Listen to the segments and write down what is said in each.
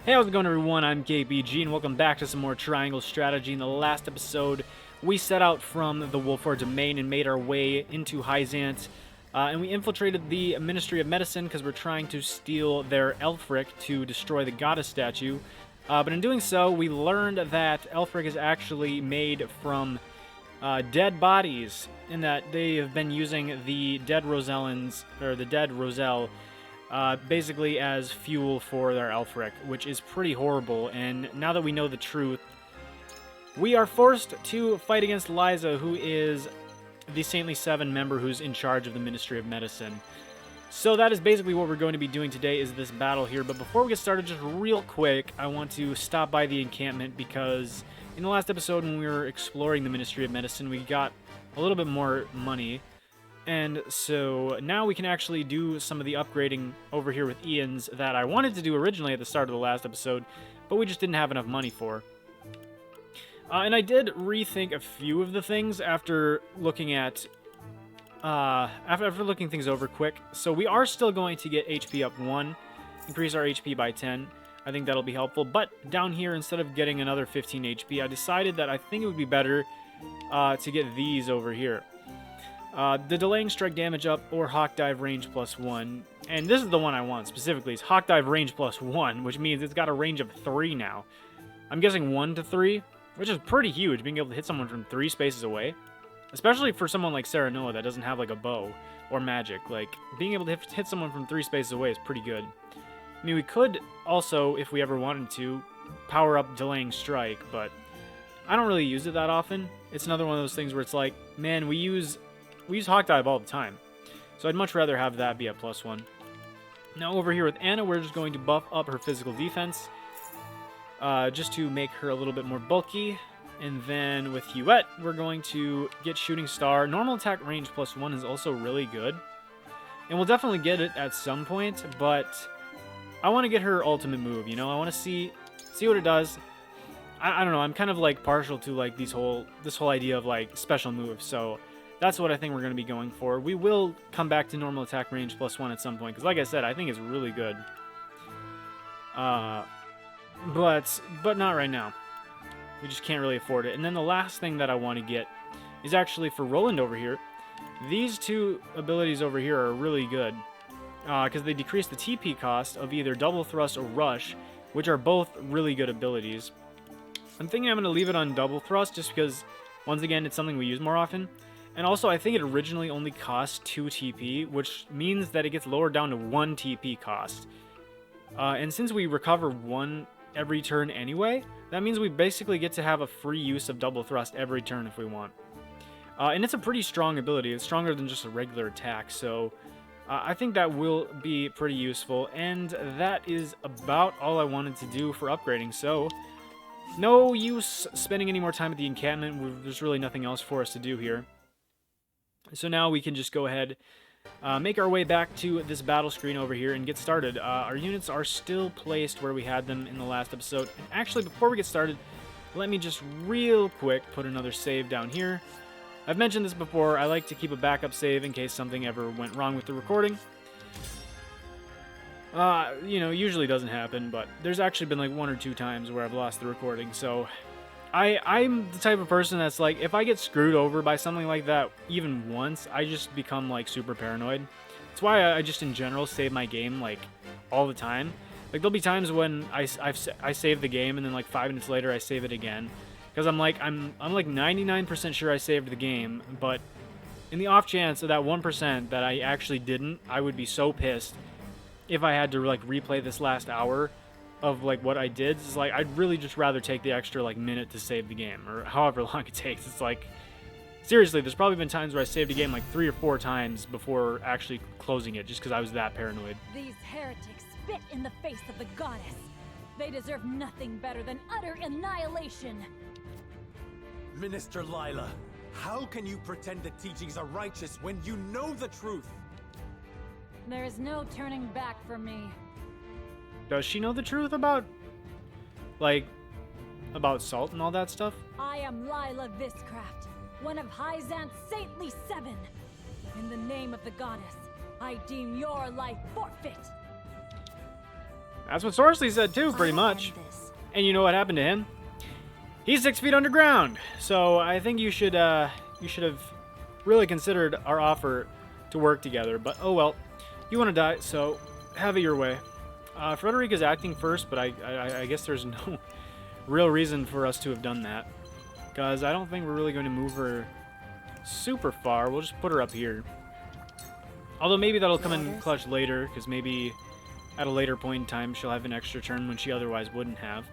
Hey, how's it going, everyone? I'm KBG, and welcome back to some more Triangle Strategy. In the last episode, we set out from the Wolford domain and made our way into Hyzant, and we infiltrated the Ministry of Medicine because we're trying to steal their Aelfric to destroy the goddess statue. But in doing so, we learned that Aelfric is actually made from dead bodies, and that they have been using the dead Rosellans, or the dead Roselle, basically as fuel for their Aelfric, which is pretty horrible. And now that we know the truth, we are forced to fight against Lyla, who is the Saintly Seven member who's in charge of the Ministry of Medicine. So that is basically what we're going to be doing today, is this battle here. But before we get started, just real quick, I want to stop by the encampment, because in the last episode when we were exploring the Ministry of Medicine, we got a little bit more money. And so now we can actually do some of the upgrading over here with Ian's that I wanted to do originally at the start of the last episode, but we just didn't have enough money for. And I did rethink a few of the things after looking at after looking things over quick. So we are still going to get HP up 1, increase our HP by 10. I think that'll be helpful. But down here, instead of getting another 15 HP, I decided that I think it would be better to get these over here. The delaying strike damage up, or Hawk Dive range +1. And this is the one I want specifically, is Hawk Dive range +1, which means it's got a range of 3 now. I'm guessing 1 to 3, which is pretty huge, being able to hit someone from 3 spaces away. Especially for someone like Serenoa that doesn't have like a bow or magic. Like, being able to hit someone from 3 spaces away is pretty good. I mean, we could also, if we ever wanted to, power up delaying strike, but I don't really use it that often. It's another one of those things where it's like, man, we use Hawk Dive all the time, so I'd much rather have that be a +1. Now over here with Anna, we're just going to buff up her physical defense, just to make her a little bit more bulky. And then with Huette, we're going to get Shooting Star. Normal attack range +1 is also really good, and we'll definitely get it at some point, but I want to get her ultimate move, you know? I want to see what it does. I don't know, I'm kind of like partial to like this whole idea of like special moves, so that's what I think we're going to be going for. We will come back to normal attack range +1 at some point, because like I said, I think it's really good. But not right now. We just can't really afford it. And then the last thing that I want to get is actually for Roland over here. These two abilities over here are really good, because they decrease the TP cost of either Double Thrust or Rush, which are both really good abilities. I'm thinking I'm going to leave it on Double Thrust just because, once again, it's something we use more often. And also, I think it originally only cost 2 TP, which means that it gets lowered down to 1 TP cost. And since we recover 1 every turn anyway, that means we basically get to have a free use of Double Thrust every turn if we want. And it's a pretty strong ability. It's stronger than just a regular attack, so I think that will be pretty useful. And that is about all I wanted to do for upgrading, so no use spending any more time at the encampment. There's really nothing else for us to do here. So now we can just go ahead, make our way back to this battle screen over here and get started. Our units are still placed where we had them in the last episode. And actually, before we get started, let me just real quick put another save down here. I've mentioned this before, I like to keep a backup save in case something ever went wrong with the recording. You know, usually doesn't happen, but there's actually been like 1 or 2 times where I've lost the recording, so I'm the type of person that's like, if I get screwed over by something like that even once, I just become like super paranoid. That's why I just in general save my game like all the time. Like, there'll be times when I save the game and then like 5 minutes later I save it again, because I'm like 99% sure I saved the game, but in the off chance of that 1% that I actually didn't, I would be so pissed if I had to like replay this last hour of like what I did. It's like, I'd really just rather take the extra like minute to save the game, or however long it takes. It's like, seriously, there's probably been times where I saved a game like 3 or 4 times before actually closing it, just because I was that paranoid. These heretics spit in the face of the goddess. They deserve nothing better than utter annihilation. Minister Lyla, how can you pretend the teachings are righteous when you know the truth? There is no turning back for me. Does she know the truth about salt and all that stuff? I am Lyla Viscraft, one of Hyzant's Saintly Seven. In the name of the goddess, I deem your life forfeit. That's what Sorcery said too, pretty much. And you know what happened to him? He's 6 feet underground. So I think you should have really considered our offer to work together. But oh well, you want to die, so have it your way. Frederica's acting first, but I guess there's no real reason for us to have done that, because I don't think we're really going to move her super far. We'll just put her up here. Although maybe that'll come in clutch later, because maybe at a later point in time she'll have an extra turn when she otherwise wouldn't have.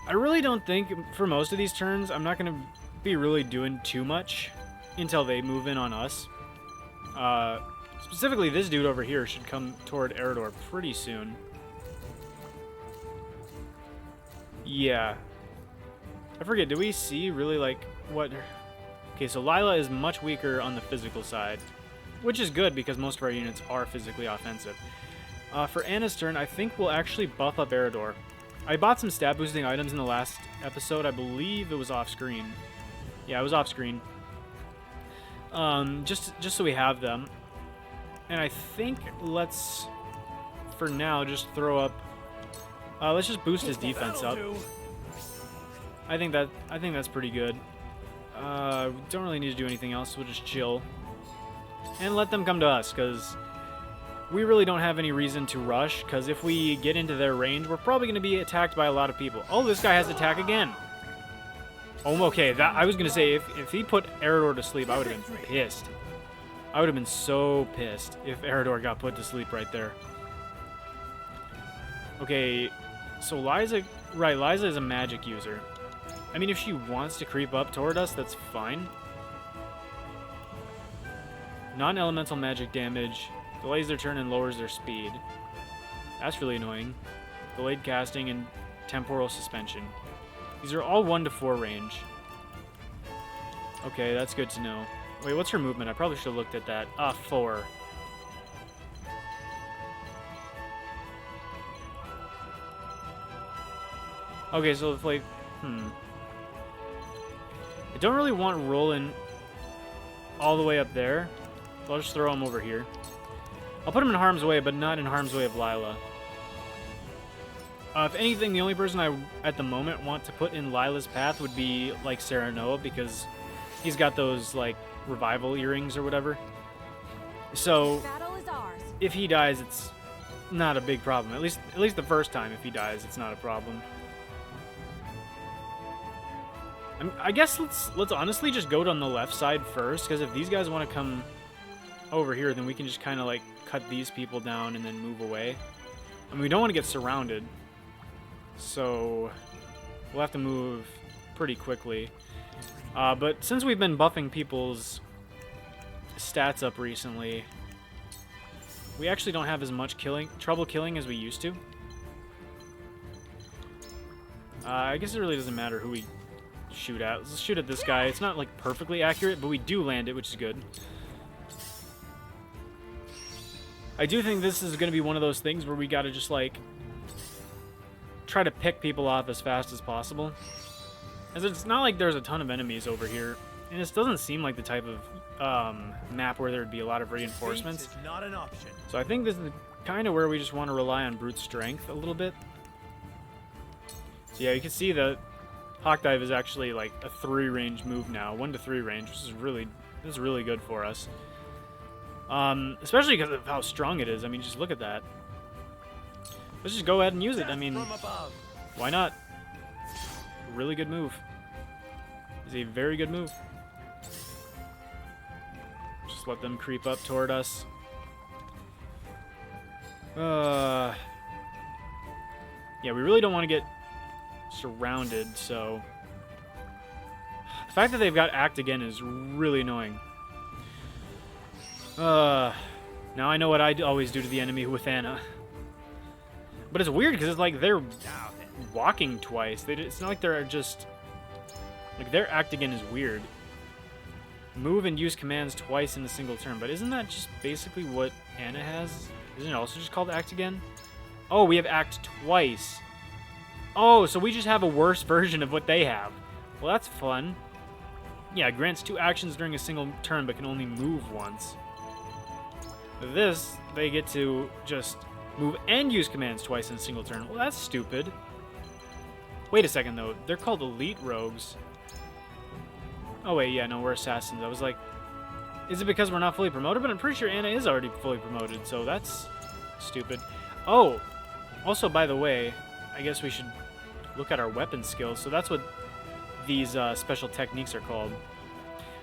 I really don't think, for most of these turns, I'm not going to be really doing too much until they move in on us. Specifically, this dude over here should come toward Eredor pretty soon. Yeah. I forget, do we see really, like, what... Okay, so Lyla is much weaker on the physical side, which is good because most of our units are physically offensive. For Anna's turn, I think we'll actually buff up Eredor. I bought some stat boosting items in the last episode. I believe it was off screen. Yeah, it was off screen. Just so we have them. And I think let's, for now, just throw up. Let's just boost his defense up. I think that's pretty good. Don't really need to do anything else. We'll just chill and let them come to us, because we really don't have any reason to rush. Because if we get into their range, we're probably going to be attacked by a lot of people. Oh, this guy has attack again. Oh, okay. I was gonna say if he put Eredor to sleep, I would have been pissed. I would have been so pissed if Eredor got put to sleep right there. Okay, so Liza is a magic user. I mean, if she wants to creep up toward us, that's fine. Non-elemental magic damage delays their turn and lowers their speed. That's really annoying. Delayed casting and temporal suspension. These are all 1 to 4 range. Okay, that's good to know. Wait, what's her movement? I probably should have looked at that. 4. Okay, so it's like, I don't really want Roland all the way up there. So I'll just throw him over here. I'll put him in harm's way, but not in harm's way of Lyla. If anything, the only person I, at the moment, want to put in Lila's path would be, like, Serenoa, because he's got those, like, revival earrings or whatever. So, if he dies, it's not a big problem. At least the first time, if he dies, it's not a problem. I guess let's honestly just go on the left side first, because if these guys want to come over here, then we can just kind of, like, cut these people down and then move away. I mean, we don't want to get surrounded. So, we'll have to move pretty quickly. But since we've been buffing people's stats up recently, we actually don't have as much trouble killing as we used to. I guess it really doesn't matter who we shoot at. Let's shoot at this guy. It's not, like, perfectly accurate, but we do land it, which is good. I do think this is going to be one of those things where we got to just, like, try to pick people off as fast as possible. As it's not like there's a ton of enemies over here, and this doesn't seem like the type of map where there'd be a lot of reinforcements. Is not an option. So I think this is kind of where we just want to rely on brute strength a little bit. So yeah, you can see that Hawk Dive is actually like a 3 range move now, 1 to 3 range, which is really good for us. Especially because of how strong it is. I mean, just look at that. Let's just go ahead and use it. I mean, why not? Really good move. It's a very good move. Just let them creep up toward us. Yeah, we really don't want to get surrounded, so... The fact that they've got Act again is really annoying. Now I know what I always do to the enemy with Anna. But it's weird because it's like they're walking twice. It's not like they're just... Like, their Act again is weird. Move and use commands twice in a single turn. But isn't that just basically what Anna has? Isn't it also just called Act again? Oh, we have Act twice. Oh, so we just have a worse version of what they have. Well, that's fun. Yeah, grants 2 actions during a single turn, but can only move once. This, they get to just Move and use commands twice in a single turn. Well, that's stupid. Wait a second, though. They're called elite rogues. Oh, wait, yeah, no, we're assassins. I was like, is it because we're not fully promoted? But I'm pretty sure Anna is already fully promoted, so that's stupid. Oh, also, by the way, I guess we should look at our weapon skills. So that's what these special techniques are called.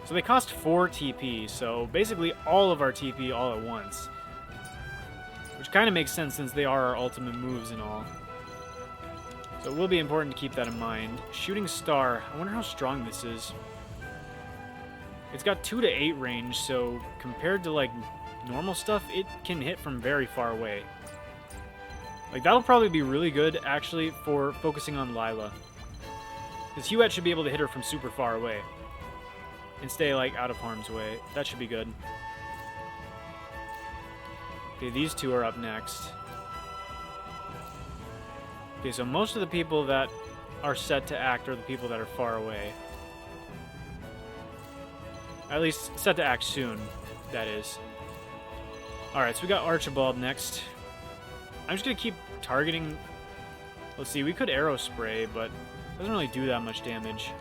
So they cost 4 TP, so basically all of our TP all at once. Which kind of makes sense since they are our ultimate moves and all. So it will be important to keep that in mind. Shooting Star. I wonder how strong this is. It's got 2 to 8 range, so compared to like normal stuff, it can hit from very far away. Like that'll probably be really good actually for focusing on Lyla. Because Huette should be able to hit her from super far away. And stay like out of harm's way. That should be good. Okay, these two are up next. Okay, so most of the people that are set to act are the people that are far away. At least set to act soon, that is. Alright, so we got Archibald next. I'm just going to keep targeting... Let's see, we could arrow spray, but it doesn't really do that much damage.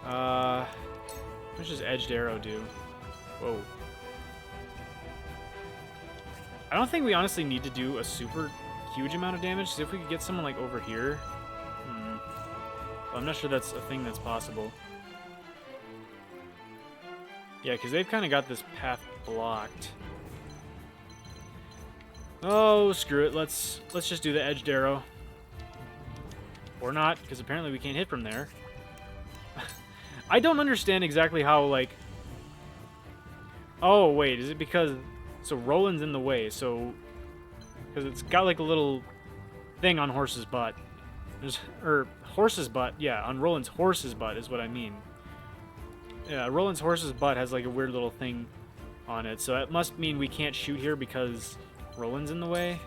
How much does edged arrow do? Whoa. I don't think we honestly need to do a super huge amount of damage, because if we could get someone like over here... Well, I'm not sure that's a thing that's possible. Yeah, because they've kind of got this path blocked. Oh, screw it. Let's just do the edged arrow. Or not, because apparently we can't hit from there. I don't understand exactly how, like... Oh, wait, is it because... So Roland's in the way, so... Because it's got, like, a little thing on Horse's butt. Or, Horse's butt, yeah, on Roland's horse's butt is what I mean. Yeah, Roland's horse's butt has, like, a weird little thing on it, so it must mean we can't shoot here because Roland's in the way.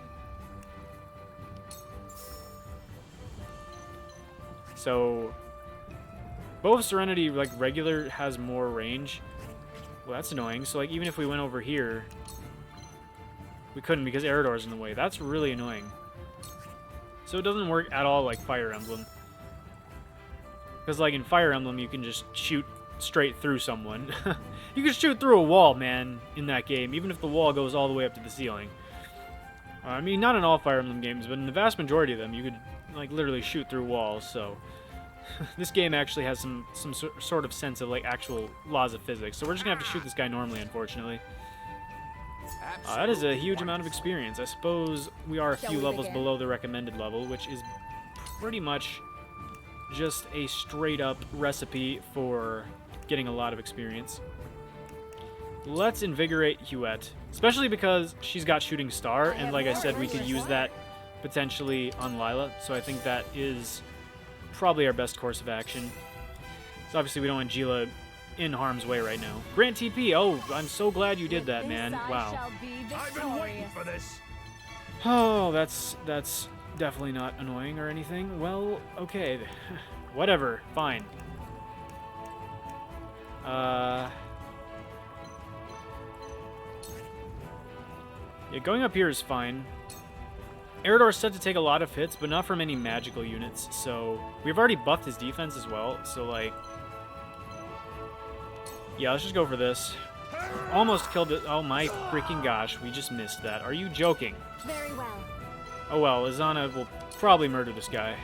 So... Bow of Serenity, like, regular has more range. Well, that's annoying. So, like, even if we went over here, we couldn't because Eridor's in the way. That's really annoying. So it doesn't work at all like Fire Emblem. Because, like, in Fire Emblem, you can just shoot straight through someone. You can shoot through a wall, man, in that game, even if the wall goes all the way up to the ceiling. I mean, not in all Fire Emblem games, but in the vast majority of them, you could, like, literally shoot through walls, so... This game actually has some sort of sense of, like, actual laws of physics. So we're just going to have to shoot this guy normally, unfortunately. That is a huge amount of experience. I suppose we are a few levels below the recommended level, which is pretty much just a straight-up recipe for getting a lot of experience. Let's invigorate Huette, especially because she's got Shooting Star, and like I said, we could use that potentially on Lyla, so I think that is... probably our best course of action. So obviously we don't want Gila in harm's way right now. Grant TP, oh, I'm so glad you did that, man. Wow. I've been waiting for this. Oh, that's definitely not annoying or anything. Well, okay. Whatever, fine. Yeah, going up here is fine. Eridor's set to take a lot of hits, but not from any magical units, so... We've already buffed his defense as well, so, like... Yeah, let's just go for this. Almost killed it. Oh my freaking gosh, we just missed that. Are you joking? Very well. Oh well, Izana will probably murder this guy.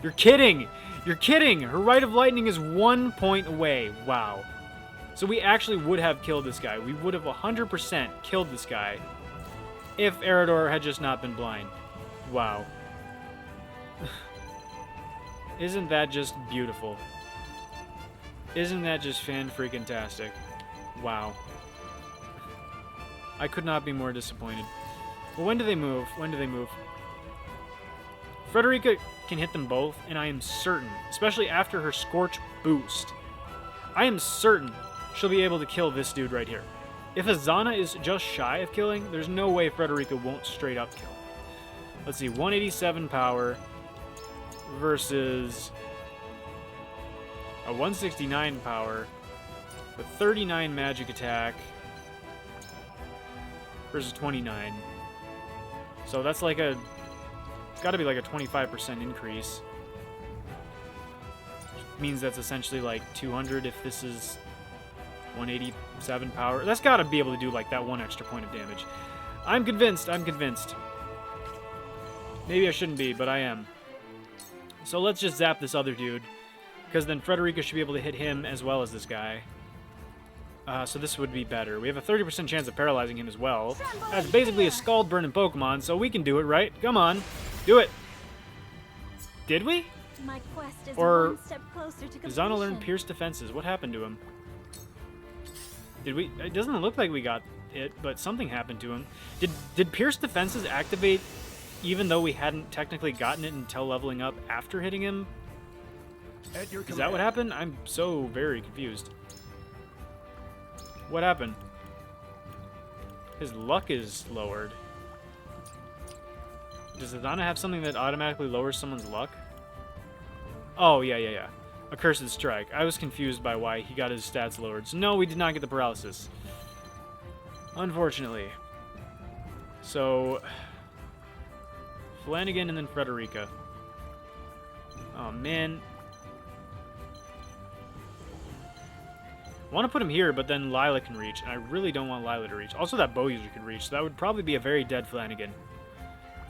You're kidding! You're kidding! Her Rite of Lightning is 1 point away. Wow. So we actually would have killed this guy. We would have 100% killed this guy if Eridor had just not been blind. Wow. Isn't that just beautiful? Isn't that just fan-freaking-tastic? Wow. I could not be more disappointed. Well, when do they move? When do they move? Frederica can hit them both, and I am certain, especially after her Scorch boost, I am certain she'll be able to kill this dude right here. If Izana is just shy of killing, there's no way Frederica won't straight up kill. Let's see, 187 power versus a 169 power with 39 magic attack. versus 29. So that's like a... It's got to be like a 25% increase. Which means that's essentially like 200 if this is 187 power. That's got to be able to do like that one extra point of damage. I'm convinced. I'm convinced. Maybe I shouldn't be, but I am. So let's just zap this other dude. Because then Frederica should be able to hit him as well as this guy. So this would be better. We have a 30% chance of paralyzing him as well. That's basically a Scald Burn in Pokemon, so we can do it, right? Come on. Do it. Did we? My quest is Or one step closer to Does Zana learn completion. Pierce Defenses? What happened to him? Did we... It doesn't look like we got it, but something happened to him. Did Pierce Defenses activate even though we hadn't technically gotten it until leveling up after hitting him? At your Is that what happened? I'm so very confused. What happened? His luck is lowered. Does Adana have something that automatically lowers someone's luck? Oh, yeah. A Cursed Strike. I was confused by why he got his stats lowered. So no, we did not get the paralysis. Unfortunately. So... Flanagan and then Frederica. Oh, man. I want to put him here, but then Lyla can reach, and I really don't want Lyla to reach. Also, that bow user can reach, so that would probably be a very dead Flanagan.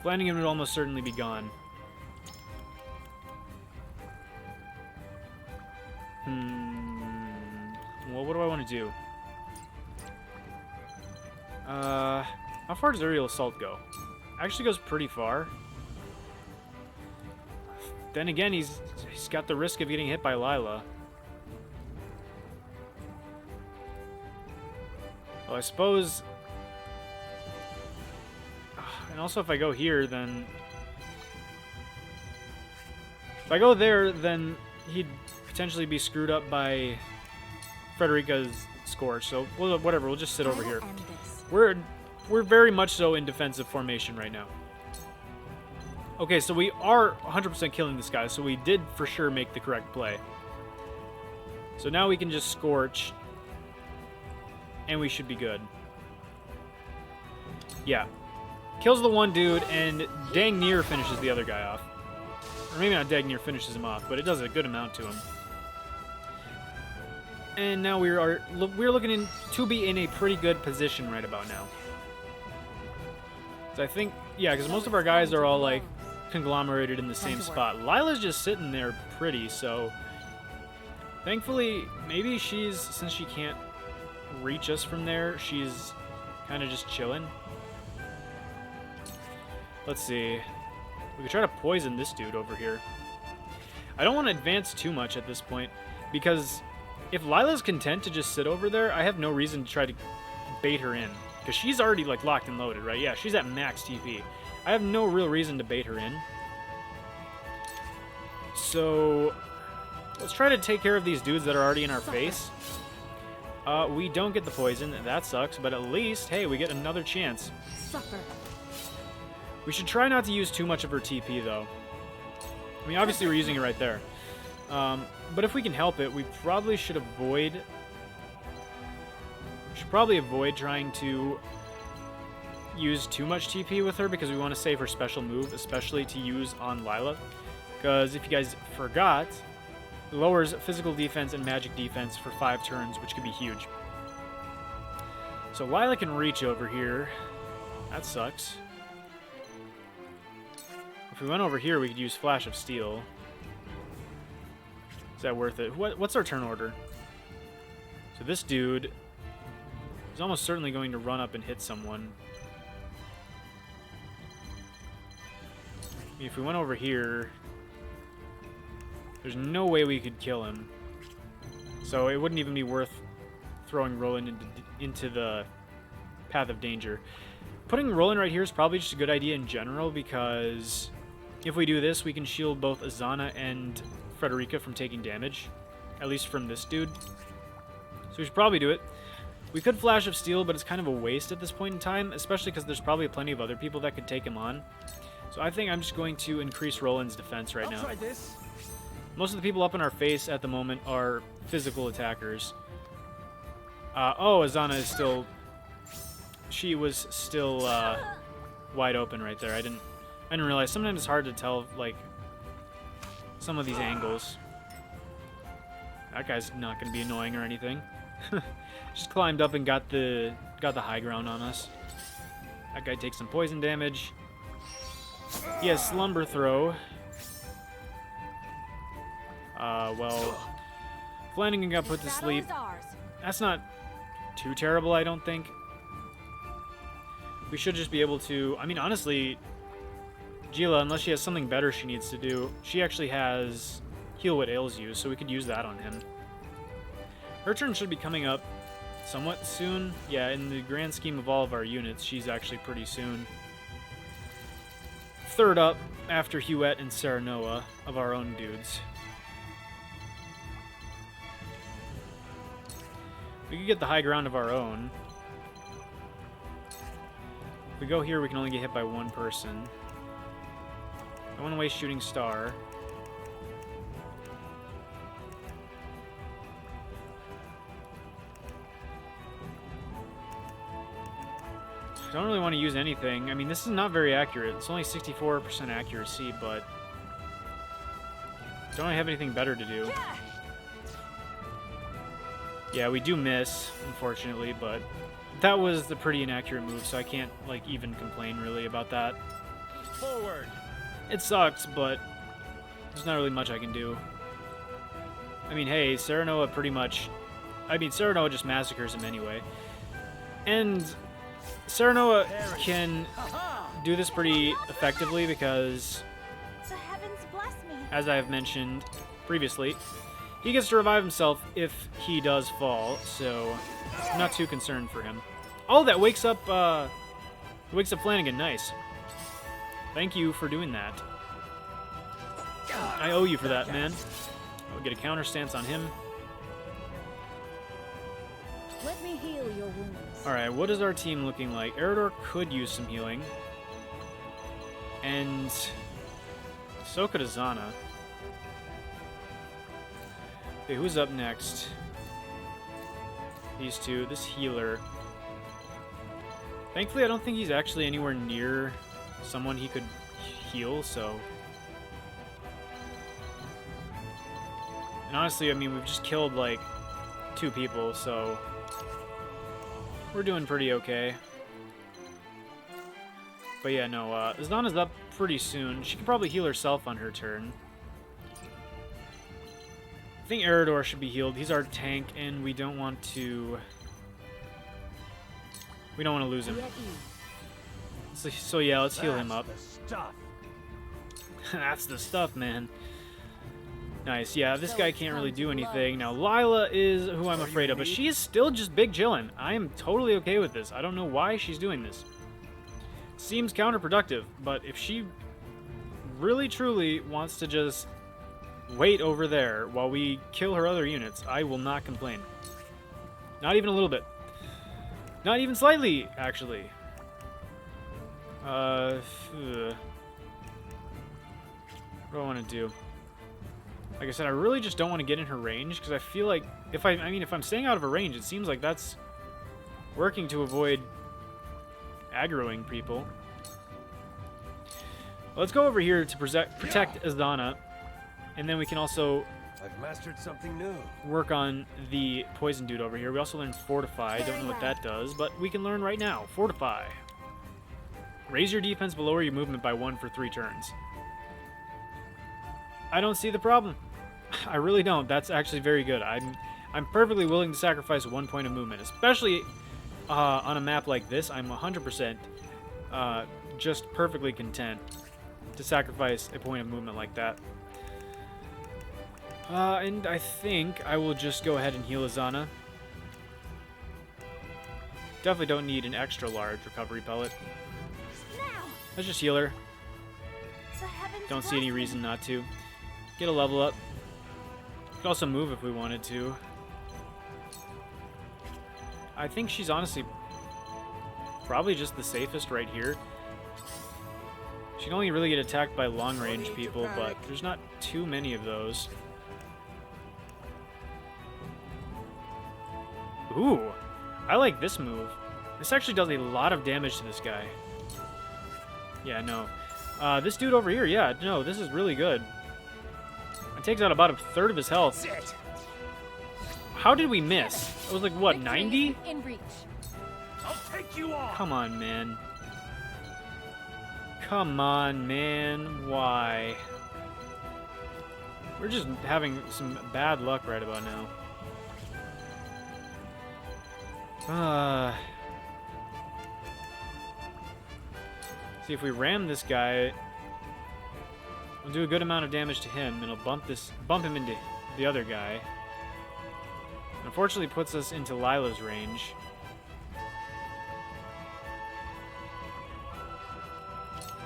Flanagan would almost certainly be gone. Well, what do I want to do? How far does Aerial Assault go? Actually goes pretty far. Then again, he's got the risk of getting hit by Lyla. Well, I suppose... And also, if I go here, then... If I go there, then he'd potentially be screwed up by Frederica's Scorch. So, whatever, we'll just sit over here. We're very much so in defensive formation right now. Okay, so we are 100% killing this guy, so we did for sure make the correct play. So now we can just Scorch... And we should be good. Yeah. Kills the one dude, and dang near finishes the other guy off. Or maybe not dang near finishes him off, but it does a good amount to him. And now we're looking to be in a pretty good position right about now. So I think, yeah, because most of our guys are all, like, conglomerated in the same spot. Lila's just sitting there pretty, so... Thankfully, maybe she's, since she can't reach us from there, she's kind of just chilling. Let's see. We could try to poison this dude over here. I don't want to advance too much at this point, because if Lila's content to just sit over there, I have no reason to try to bait her in. Because she's already, like, locked and loaded, right? Yeah, she's at max TP. I have no real reason to bait her in. So, let's try to take care of these dudes that are already in our face. We don't get the poison. That sucks, but at least, hey, we get another chance. Suffer. We should try not to use too much of her TP, though. I mean, obviously we're using it right there. But if we can help it, we probably should avoid... trying to use too much TP with her, because we want to save her special move, especially to use on Lyla. Because if you guys forgot... lowers physical defense and magic defense for 5 turns, which could be huge. So Lyla can reach over here. That sucks. If we went over here, we could use Flash of Steel. Is that worth it? What's our turn order? So this dude is almost certainly going to run up and hit someone. If we went over here... There's no way we could kill him. So it wouldn't even be worth throwing Roland into the path of danger. Putting Roland right here is probably just a good idea in general, because if we do this, we can shield both Azana and Frederica from taking damage. At least from this dude. So we should probably do it. We could Flash of Steel, but it's kind of a waste at this point in time, especially because there's probably plenty of other people that could take him on. So I think I'm just going to increase Roland's defense right now. Try this. Most of the people up in our face at the moment are physical attackers. Oh, Azana is still... she was still wide open right there. I didn't realize. Sometimes it's hard to tell, like, some of these angles. That guy's not going to be annoying or anything. Just climbed up and got the high ground on us. That guy takes some poison damage. He has Slumber Throw. Well, Flanagan got put to sleep. That's not too terrible, I don't think. We should just be able to... I mean, honestly, Gila, unless she has something better she needs to do, she actually has Heal What Ails You, so we could use that on him. Her turn should be coming up somewhat soon. Yeah, in the grand scheme of all of our units, she's actually pretty soon. Third up, after Huette and Serenoa, of our own dudes. We could get the high ground of our own. If we go here, we can only get hit by one person. I want to waste Shooting Star. I don't really want to use anything. I mean, this is not very accurate. It's only 64% accuracy, but don't I have anything better to do? Yeah, we do miss, unfortunately, but that was the pretty inaccurate move, so I can't, like, even complain, really, about that. Forward. It sucks, but there's not really much I can do. I mean, hey, Serenoa pretty much... I mean, Serenoa just massacres him anyway. And Serenoa can do this pretty effectively because, The heavens bless me. as I have mentioned previously, he gets to revive himself if he does fall, so I'm not too concerned for him. Oh, that wakes up Flanagan. Nice. Thank you for doing that. I owe you for that, man. I'll get a counter stance on him. Let me heal your wounds. Alright, what is our team looking like? Eridor could use some healing. And so could Azana. Okay, who's up next? These two. This healer. Thankfully, I don't think he's actually anywhere near someone he could heal, so... And honestly, I mean, we've just killed, like, 2 people, so... We're doing pretty okay. But yeah, no, Azana's up pretty soon. She can probably heal herself on her turn. I think Eridor should be healed. He's our tank, and we don't want to... We don't want to lose him. So yeah, let's heal him up. That's the stuff, man. Nice, yeah, this guy can't really do anything. Now, Lyla is who I'm afraid of, but she is still just big chillin'. I am totally okay with this. I don't know why she's doing this. Seems counterproductive, but if she really truly wants to just wait over there while we kill her other units, I will not complain. Not even a little bit. Not even slightly, actually. What do I want to do? Like I said, I really just don't want to get in her range, because I feel like if I'm staying out of her range, it seems like that's working to avoid aggroing people. Let's go over here to protect Azana, and then we can also I've mastered something new. work on the poison dude over here. We also learned Fortify. Don't know what that does, but we can learn right now. Fortify. Raise your defense but lower your movement by 1 for 3 turns. I don't see the problem. I really don't. That's actually very good. I'm perfectly willing to sacrifice 1 point of movement, especially on a map like this. I'm 100% just perfectly content to sacrifice a point of movement like that. And I think I will just go ahead and heal Azana. Definitely don't need an extra large recovery pellet. Let's just heal her. Don't see any reason not to. Get a level up. Could also move if we wanted to. I think she's honestly probably just the safest right here. She can only really get attacked by long-range people, but there's not too many of those. Ooh, I like this move. This actually does a lot of damage to this guy. Yeah, no. This dude over here, yeah, no, this is really good. It takes out about a third of his health. How did we miss? It was like, what, 90? In reach. I'll take you on. Come on, man. Come on, man. Why? We're just having some bad luck right about now. See, if we ram this guy, we'll do a good amount of damage to him, and it'll bump him into the other guy. Unfortunately, puts us into Lyla's range.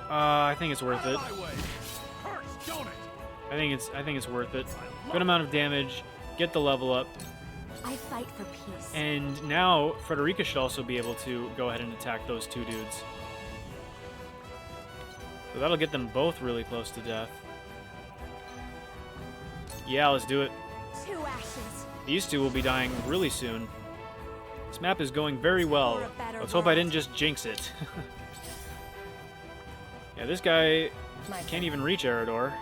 I think it's worth it. I think it's worth it. Good amount of damage. Get the level up. I fight for peace. And now Frederica should also be able to go ahead and attack those two dudes. So that'll get them both really close to death. Yeah, let's do it. 2 ashes. These two will be dying really soon. This map is going very well. Let's hope I didn't just jinx it. Yeah, this guy can't even reach Eridor.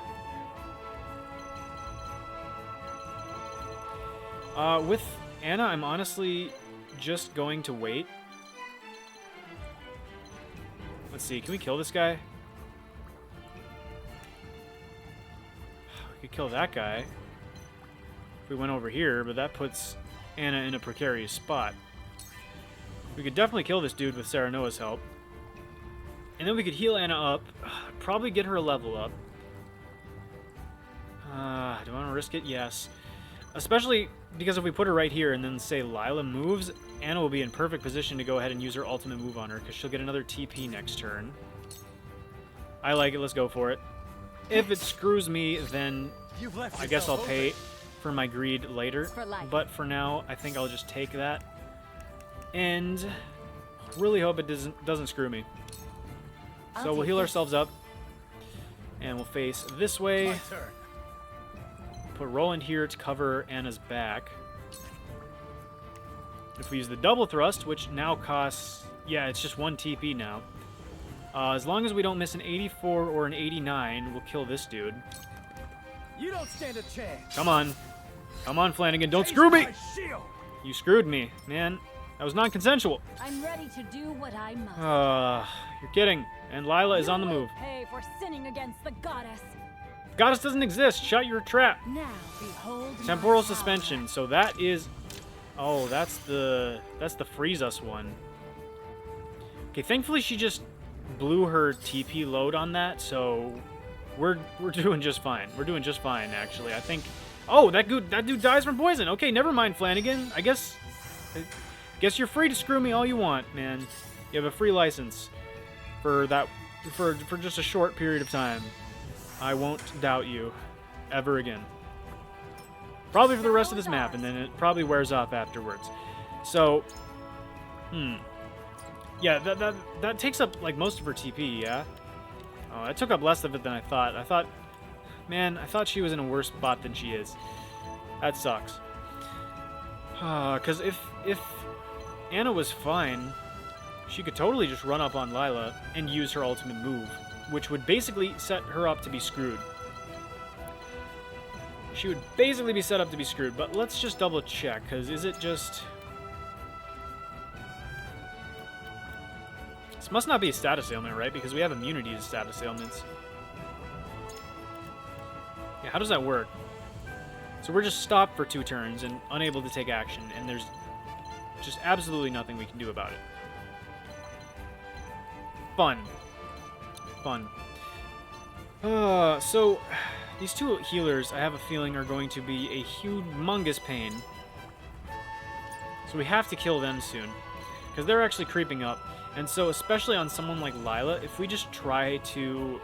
With Anna, I'm honestly just going to wait. Let's see, can we kill this guy? We could kill that guy if we went over here, but that puts Anna in a precarious spot. We could definitely kill this dude with Serenoa's help. And then we could heal Anna up, probably get her a level up. Do I want to risk it? Yes. Especially because if we put her right here and then say Lyla moves, Anna will be in perfect position to go ahead and use her ultimate move on her because she'll get another TP next turn. I like it. Let's go for it. If it screws me, then I guess I'll pay for my greed later. But for now, I think I'll just take that. And really hope it doesn't screw me. So we'll heal ourselves up. And we'll face this way. Put Roland here to cover Anna's back. If we use the double thrust, which now costs... Yeah, it's just 1 TP now. As long as we don't miss an 84 or an 89, we'll kill this dude. You don't stand a chance. Come on. Come on, Flanagan. Don't screw me! You screwed me, man. That was non-consensual. I'm ready to do what I must. You're kidding. And Lyla is on the move. Pay for sinning against the goddess. Goddess doesn't exist. Shut your trap. Now behold Temporal my suspension. power. So that is... Oh, that's the freeze us one. Okay, thankfully she just blew her TP load on that, so we're doing just fine. We're doing just fine, actually. I think... Oh, that dude dies from poison. Okay, never mind, Flanagan. I guess you're free to screw me all you want, man. You have a free license for that for just a short period of time. I won't doubt you ever again. Probably for the rest of this map, and then it probably wears off afterwards. So, yeah, that takes up like most of her TP, yeah? Oh, that took up less of it than I thought. Man, I thought she was in a worse spot than she is. That sucks. Because if Anna was fine, she could totally just run up on Lyla and use her ultimate move, which would basically set her up to be screwed. She would basically be set up to be screwed, but let's just double check, because is it just... This must not be a status ailment, right? Because we have immunity to status ailments. Yeah, how does that work? So we're just stopped for 2 turns and unable to take action, and there's just absolutely nothing we can do about it. Fun. So these 2 healers, I have a feeling, are going to be a humongous pain. So we have to kill them soon, because they're actually creeping up. And so, especially on someone like Lyla, if we just try to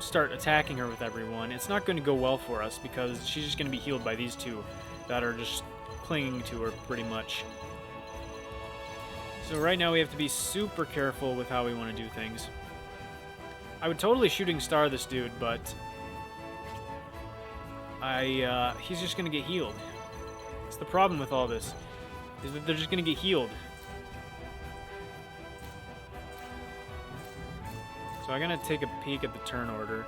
start attacking her with everyone, it's not going to go well for us, because she's just going to be healed by these 2 that are just clinging to her pretty much. So right now we have to be super careful with how we want to do things. I would totally shooting star this dude, but he's just going to get healed. It's the problem with all this, is that they're just going to get healed. So I'm gonna take a peek at the turn order.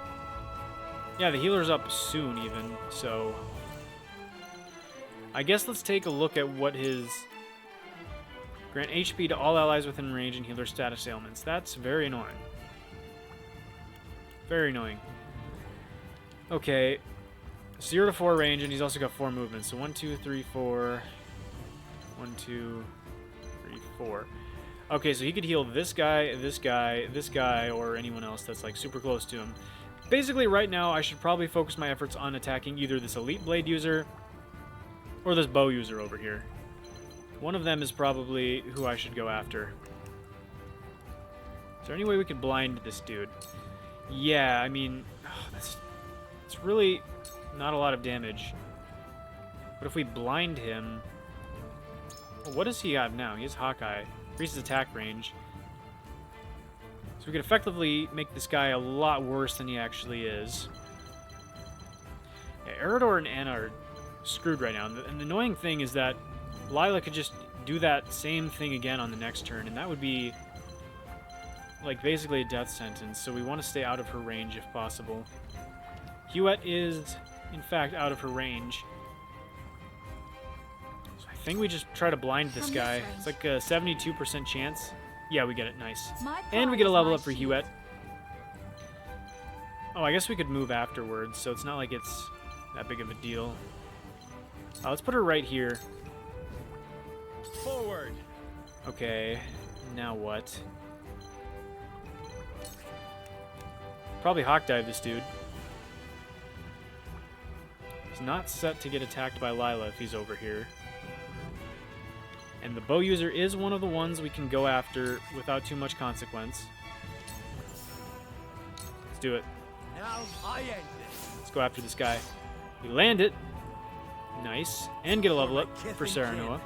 Yeah, the healer's up soon even, so I guess let's take a look at what his grant HP to all allies within range and healer status ailments. That's very annoying. Very annoying. Okay. 0 to 4 range, and he's also got 4 movements. So 1, 2, 3, 4. 1, 2, 3, 4. Okay, so he could heal this guy, this guy, this guy, or anyone else that's like super close to him. Basically, right now, I should probably focus my efforts on attacking either this Elite Blade user or this bow user over here. One of them is probably who I should go after. Is there any way we could blind this dude? Yeah, I mean, it's really not a lot of damage. But if we blind him... What does he have now? He has Hawkeye. Increases attack range. So we could effectively make this guy a lot worse than he actually is. Yeah, Eridor and Anna are screwed right now. And the annoying thing is that Lyla could just do that same thing again on the next turn, and that would be like basically a death sentence, so we want to stay out of her range if possible. Huette is, in fact, out of her range. So I think we just try to blind this guy. It's like a 72% chance. Yeah, we get it. Nice. And we get a level up for Huette. Oh, I guess we could move afterwards, so it's not like it's that big of a deal. Let's put her right here. Forward. Okay, now what? Probably Hawk Dive this dude. He's not set to get attacked by Lyla if he's over here. And the bow user is one of the ones we can go after without too much consequence. Let's do it. Now I end this. Let's go after this guy. We land it. Nice. And get a level up for Serenoa.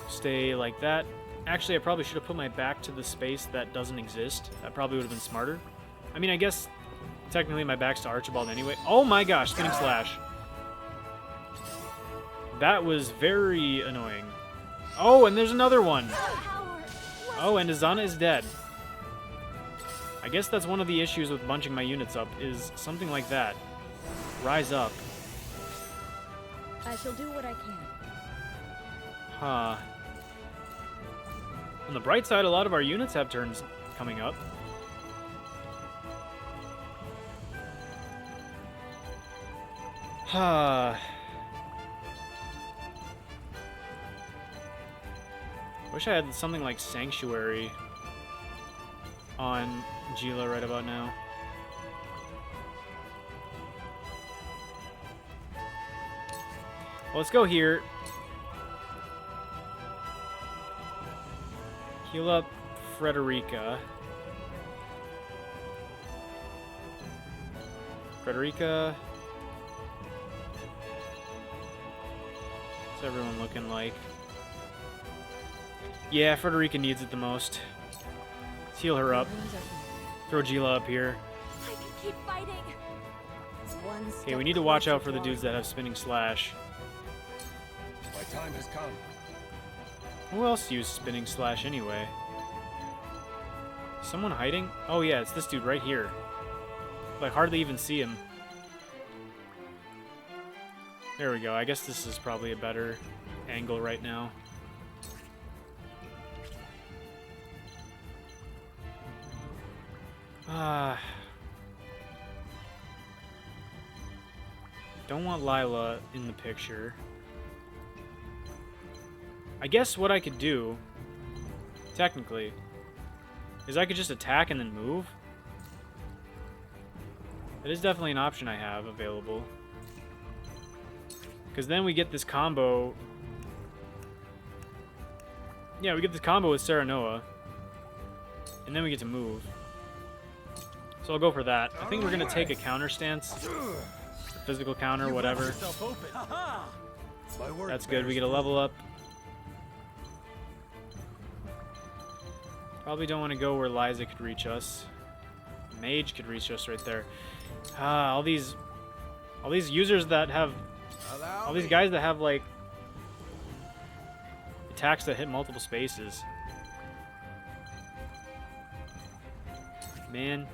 Stay like that. Actually, I probably should have put my back to the space that doesn't exist. That probably would have been smarter. I mean, I guess technically my back's to Archibald anyway. Oh my gosh, Spinning Slash. That was very annoying. Oh, and there's another one. Oh, and Azana is dead. I guess that's one of the issues with bunching my units up, is something like that. Rise up. I shall do what I can. Huh. On the bright side, a lot of our units have turns coming up. Huh. Wish I had something like Sanctuary on Gila right about now. Well, let's go here. Heal up Frederica. Frederica. What's everyone looking like? Yeah, Frederica needs it the most. Let's heal her up. Throw Gila up here. I can keep fighting. Okay, we need to watch out for the dudes that have Spinning Slash. My time has come. Who else used Spinning Slash anyway? Someone hiding? Oh yeah, it's this dude right here. I hardly even see him. There we go. I guess this is probably a better angle right now. Don't want Lyla in the picture. I guess what I could do, technically, is I could just attack and then move. That is definitely an option I have available. Because then we get this combo. Yeah, we get this combo with Serenoa. And then we get to move. So I'll go for that. I think we're going to take a counter stance. A physical counter, whatever. That's good. We get a level up. Probably don't want to go where Liza could reach us. Mage could reach us right there. All these users that have, all these guys that have like attacks that hit multiple spaces. man.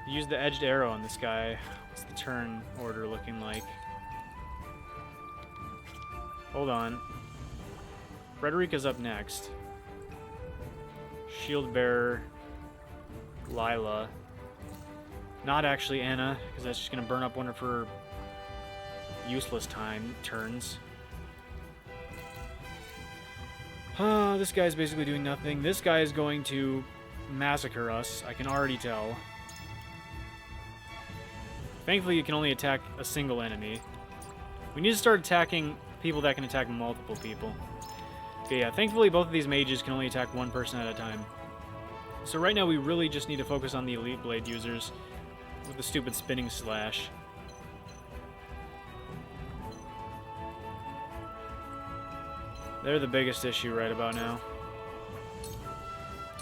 Use the edged arrow on this guy. What's the turn order looking like? Hold on. Frederica's up next. Shield bearer. Lyla. Not actually Anna, because that's just going to burn up one of her useless turns. This guy's basically doing nothing. This guy is going to massacre us. I can already tell. Thankfully, you can only attack a single enemy. We need to start attacking people that can attack multiple people. Okay, yeah, thankfully both of these mages can only attack one person at a time. So right now we really just need to focus on the Elite Blade users with the stupid spinning slash. They're the biggest issue right about now.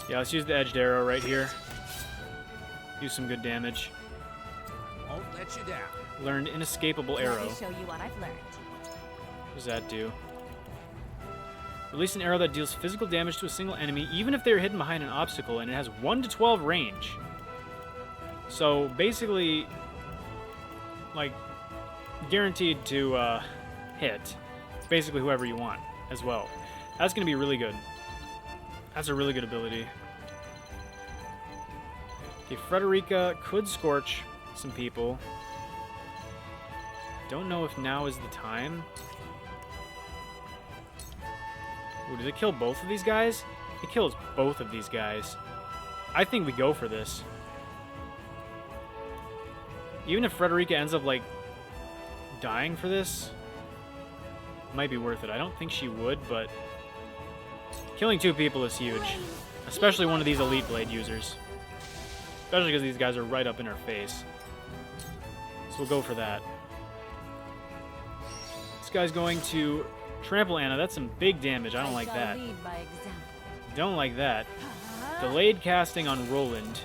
Yeah, let's use the edged arrow right here. Do some good damage. Won't let you down. Learned Inescapable Arrow. Let me show you what I've learned. What does that do? Release an arrow that deals physical damage to a single enemy, even if they're hidden behind an obstacle, and it has 1 to 12 range. So basically, like, guaranteed to hit. It's basically whoever you want as well. That's going to be really good. That's a really good ability. Okay, Frederica could scorch some people. Don't know if now is the time. Ooh, did it kill both of these guys? It kills both of these guys. I think we go for this. Even if Frederica ends up, like, dying for this, it might be worth it. I don't think she would, but killing 2 people is huge. Especially one of these Elite Blade users. Especially because these guys are right up in her face. So we'll go for that. This guy's going to trample Anna. That's some big damage. I don't like that. Lead by example. Don't like that. Delayed casting on Roland,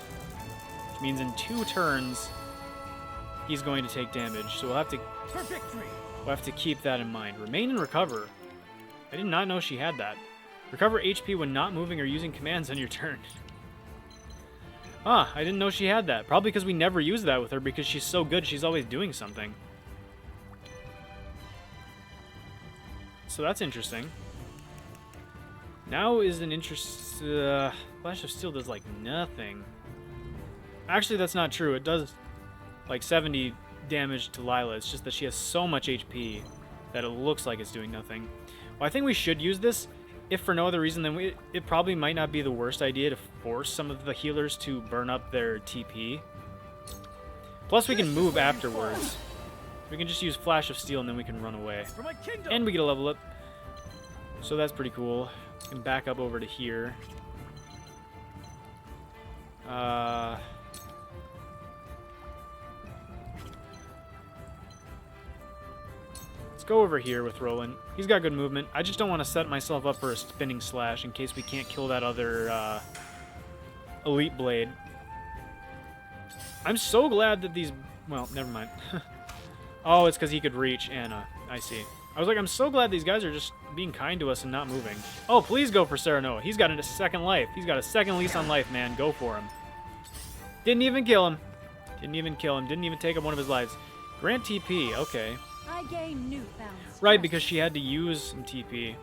which means in 2 turns he's going to take damage. So we'll have to keep that in mind. Remain and recover. I did not know she had that. Recover HP when not moving or using commands on your turn. Ah, I didn't know she had that. Probably because we never use that with her because she's so good. She's always doing something. So that's interesting. Now is an interest... Flash of Steel does, like, nothing. Actually, that's not true. It does, like, 70 damage to Lyla. It's just that she has so much HP that it looks like it's doing nothing. Well, I think we should use this. If for no other reason, then it probably might not be the worst idea to force some of the healers to burn up their TP. Plus, we can move afterwards. We can just use Flash of Steel and then we can run away. And we get a level up. So that's pretty cool. We can back up over to here. Let's go over here with Roland. He's got good movement. I just don't want to set myself up for a spinning slash in case we can't kill that other Elite Blade. I'm so glad that these... Well, never mind. Oh, it's because he could reach Anna. I see. I was like, I'm so glad these guys are just being kind to us and not moving. Oh, please go for Serenoa. He's got a second life. He's got a second lease on life, man. Go for him. Didn't even kill him. Didn't even kill him. Didn't even take up one of his lives. Grant TP. Okay. I gain newfound strength. Right, because she had to use some TP.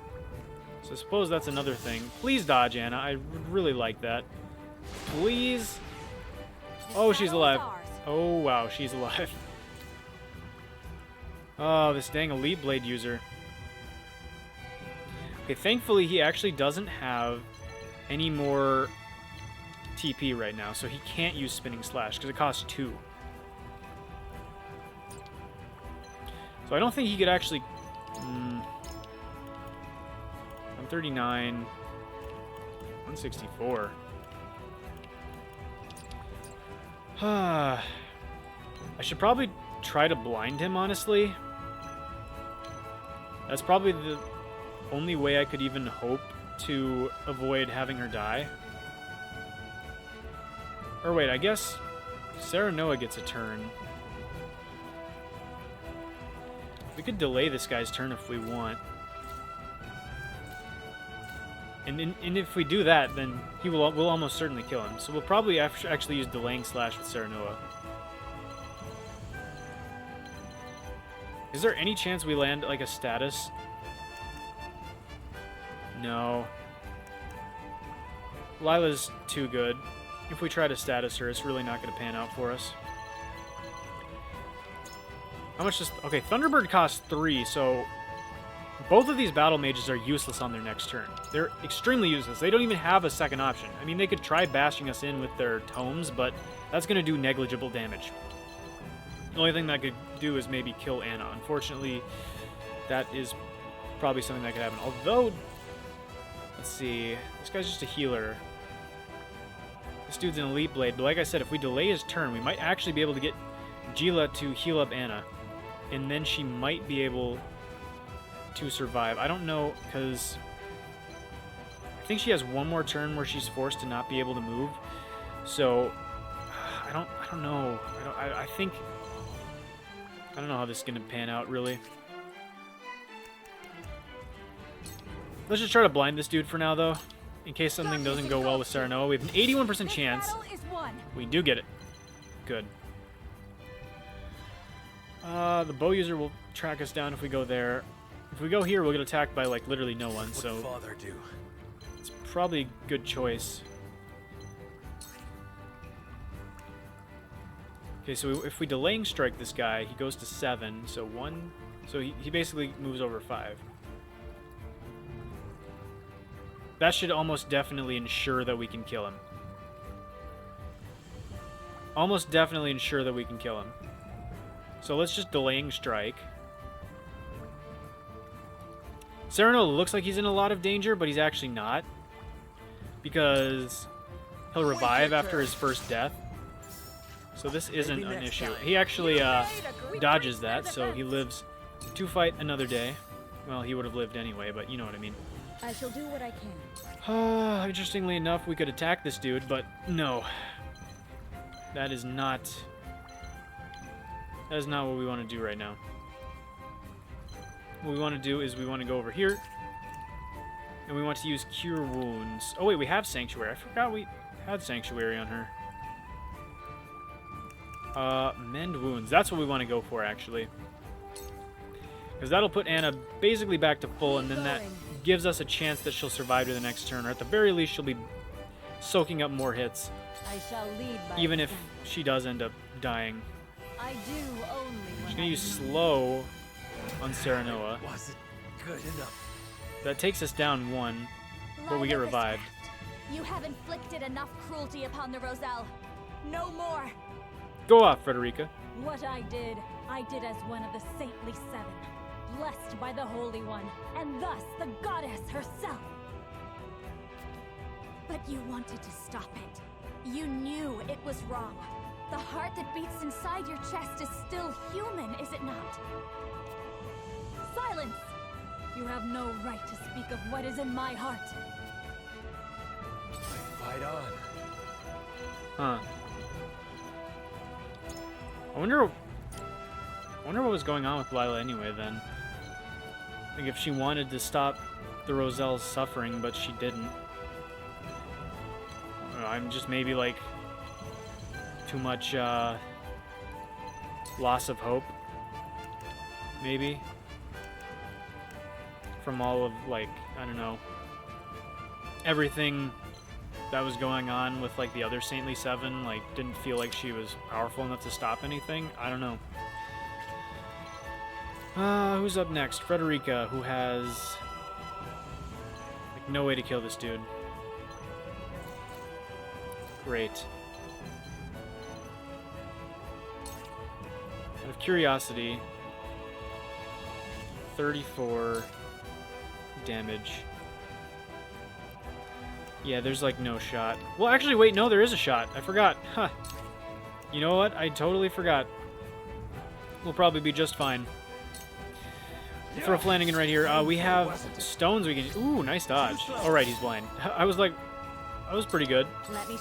So I suppose that's another thing. Please dodge, Anna. I would really like that. Please. Oh, she's alive. Oh, wow. She's alive. Oh, this dang Elite Blade user. Okay, thankfully he actually doesn't have any more TP right now, so he can't use Spinning Slash, because it costs 2. So I don't think he could actually... 139... 164... I should probably try to blind him, honestly. That's probably the only way I could even hope to avoid having her die. Or wait, I guess Serenoa gets a turn. We could delay this guy's turn if we want. And if we do that, then we'll almost certainly kill him. So we'll probably actually use Delaying Slash with Serenoa. Is there any chance we land like a status? No. Lyla's too good. If we try to status her, it's really not going to pan out for us. How much does... Okay, Thunderbird costs 3, so... Both of these battle mages are useless on their next turn. They're extremely useless. They don't even have a second option. I mean, they could try bashing us in with their tomes, but that's going to do negligible damage. The only thing that could do is maybe kill Anna. Unfortunately, that is probably something that could happen. Although, let's see, this guy's just a healer. This dude's an Elite Blade, but like I said, if we delay his turn, we might actually be able to get Gila to heal up Anna. And then she might be able to survive. I don't know, because I think she has one more turn where she's forced to not be able to move. So I don't know. I think I don't know how this is gonna pan out really. Let's just try to blind this dude for now though, in case something doesn't go well with Serenoa. We have an 81% chance. We do get it. Good. The bow user will track us down if we go there. If we go here, we'll get attacked by, like, literally no one, so... What father do? It's probably a good choice. Okay, so if we delaying strike this guy, he goes to 7, so 1... So he basically moves over 5. That should almost definitely ensure that we can kill him. Almost definitely ensure that we can kill him. So let's just delaying strike. Serenoa looks like he's in a lot of danger, but he's actually not. Because he'll revive after his first death. So this isn't an issue. He actually dodges that, so he lives to fight another day. Well, he would have lived anyway, but you know what I mean. I shall do what I can. Interestingly enough, we could attack this dude, but no. That is not what we want to do right now. What we want to do is we want to go over here, and we want to use Cure Wounds. Oh wait, we have Sanctuary. I forgot we had Sanctuary on her. Mend Wounds. That's what we want to go for, actually. Because that'll put Anna basically back to full, and then that gives us a chance that she'll survive to the next turn, or at the very least, she'll be soaking up more hits. I shall lead by even if she does end up dying. I do only when She's gonna use slow on Serenoa. Was it good enough? That takes us down 1, but we get revived. You have inflicted enough cruelty upon the Roselle. No more. Go off, Frederica. What I did as one of the saintly 7, blessed by the Holy One, and thus the goddess herself. But you wanted to stop it. You knew it was wrong. The heart that beats inside your chest is still human, is it not? Silence! You have no right to speak of what is in my heart. Fight on. Huh. I wonder what was going on with Lyla anyway, then. Like, if she wanted to stop the Roselle's suffering, but she didn't. I don't know, I'm just maybe, like, too much, loss of hope. Maybe. From all of, like, I don't know, everything that was going on with, like, the other Saintly 7, like, didn't feel like she was powerful enough to stop anything. I don't know. Who's up next? Frederica, who has, like, no way to kill this dude. Great. Out of curiosity, 34 damage. Yeah, there's like no shot. Well, actually, wait, no, there is a shot. I forgot. Huh. You know what? I totally forgot. We'll probably be just fine. For a Flanagan right here, we have stones we can... Ooh, nice dodge. Oh, right, he's blind. I was like... That was pretty good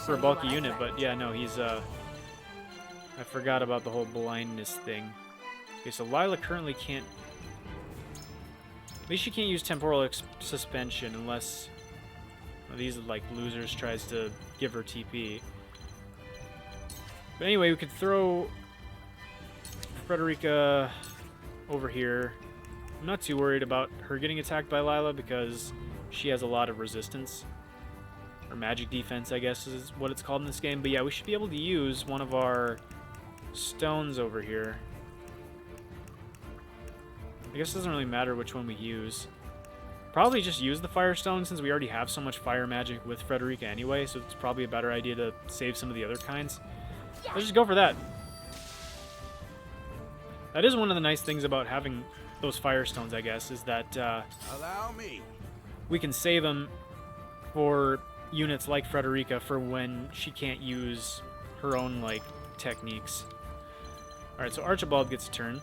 for a bulky unit, but yeah, no, he's... I forgot about the whole blindness thing. Okay, so Lyla currently can't At least she can't use temporal suspension unless one of these like losers tries to give her TP. But anyway, we could throw Frederica over here. I'm not too worried about her getting attacked by Lyla because she has a lot of resistance. Or magic defense, I guess is what it's called in this game. But yeah, we should be able to use one of our stones over here. I guess it doesn't really matter which one we use. Probably just use the Fire Stone since we already have so much fire magic with Frederica anyway, so it's probably a better idea to save some of the other kinds. Let's just go for that. That is one of the nice things about having those Fire Stones, I guess, is that Allow me. we can save them for units like Frederica for when she can't use her own, like, techniques. Alright, so Archibald gets a turn.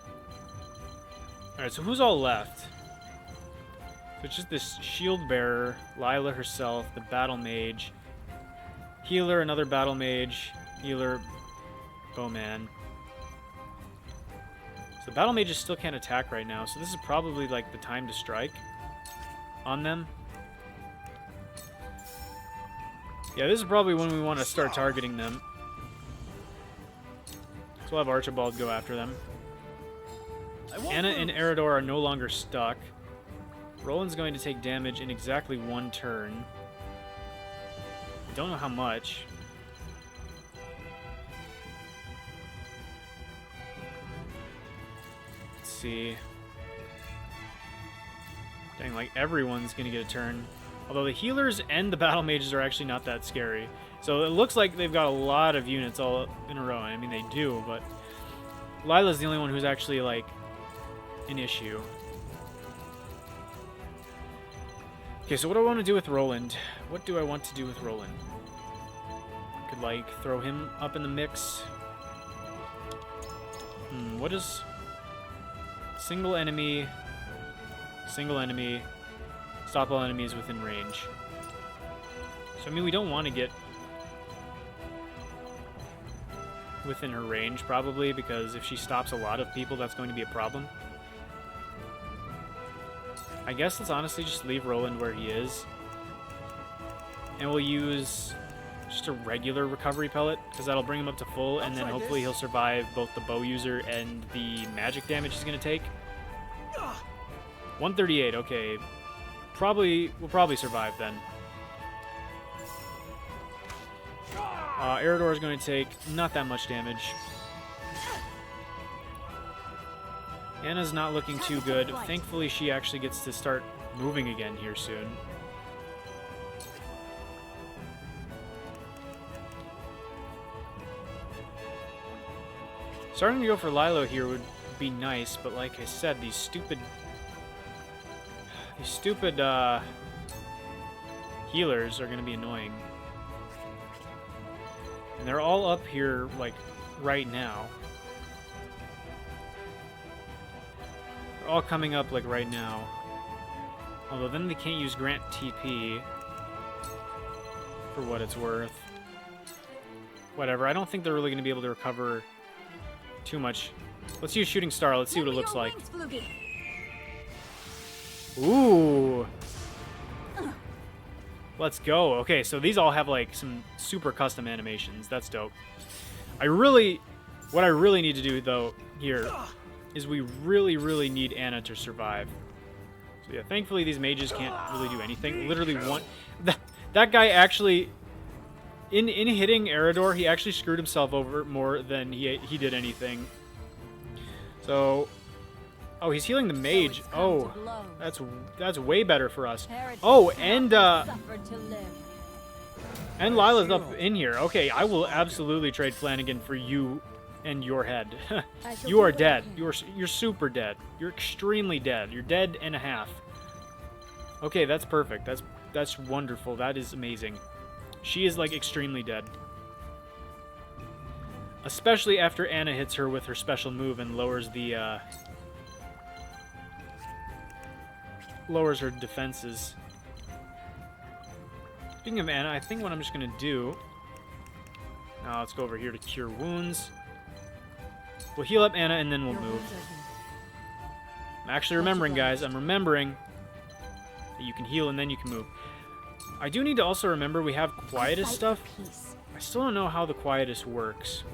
Alright, so who's all left? So it's just this shield bearer, Lyla herself, the battle mage, healer, another battle mage, healer, bowman. So battle mages still can't attack right now, so this is probably like the time to strike on them. Yeah, this is probably when we want to start targeting them. So we'll have Archibald go after them. Anna and Eridor are no longer stuck. Roland's going to take damage in exactly one turn. Don't know how much. Let's see. Dang, like everyone's going to get a turn. Although the healers and the battle mages are actually not that scary. So it looks like they've got a lot of units all in a row. I mean, they do, but Lyla's the only one who's actually, like, an issue. Okay, so what do I want to do with Roland? What do I want to do with Roland? Could, like, throw him up in the mix. What is... Single enemy, stop all enemies within range. So, I mean, we don't want to get within her range, probably, because if she stops a lot of people, that's going to be a problem. I guess let's honestly just leave Roland where he is. And we'll use just a regular recovery pellet, because that'll bring him up to full, and then hopefully he'll survive both the bow user and the magic damage he's going to take. 138, okay. We'll probably survive then. Eridor is going to take not that much damage. Anna's not looking too good. Thankfully, she actually gets to start moving again here soon. Starting to go for Lyla here would be nice, but like I said, these stupid healers are going to be annoying. And they're all up here, like, right now. They're all coming up, like, right now. Although then they can't use Grant TP for what it's worth. Whatever, I don't think they're really going to be able to recover too much. Let's use Shooting Star. Let's see what it looks like. Ooh. Let's go. Okay, so these all have, like, some super custom animations. That's dope. What I really need to do, though, here, is we really, really need Anna to survive. So, yeah, thankfully these mages can't really do anything. Literally one... That guy actually... In hitting Eridor, he actually screwed himself over more than he did anything. So... Oh, he's healing the mage. Oh, that's way better for us. Oh, and Lyla's up in here. Okay, I will absolutely trade Flanagan for you and your head. You are dead. You're super dead. You're extremely dead. You're dead and a half. Okay, that's perfect. That's wonderful. That is amazing. She is, like, extremely dead. Especially after Anna hits her with her special move and lowers the lowers her defenses. Speaking of Anna, I think what I'm just going to do... Now let's go over here to Cure Wounds. We'll heal up Anna and then we'll move. I'm actually remembering, guys. I'm remembering. You can heal and then you can move. I do need to also remember we have Quietus stuff. I still don't know how the Quietus works.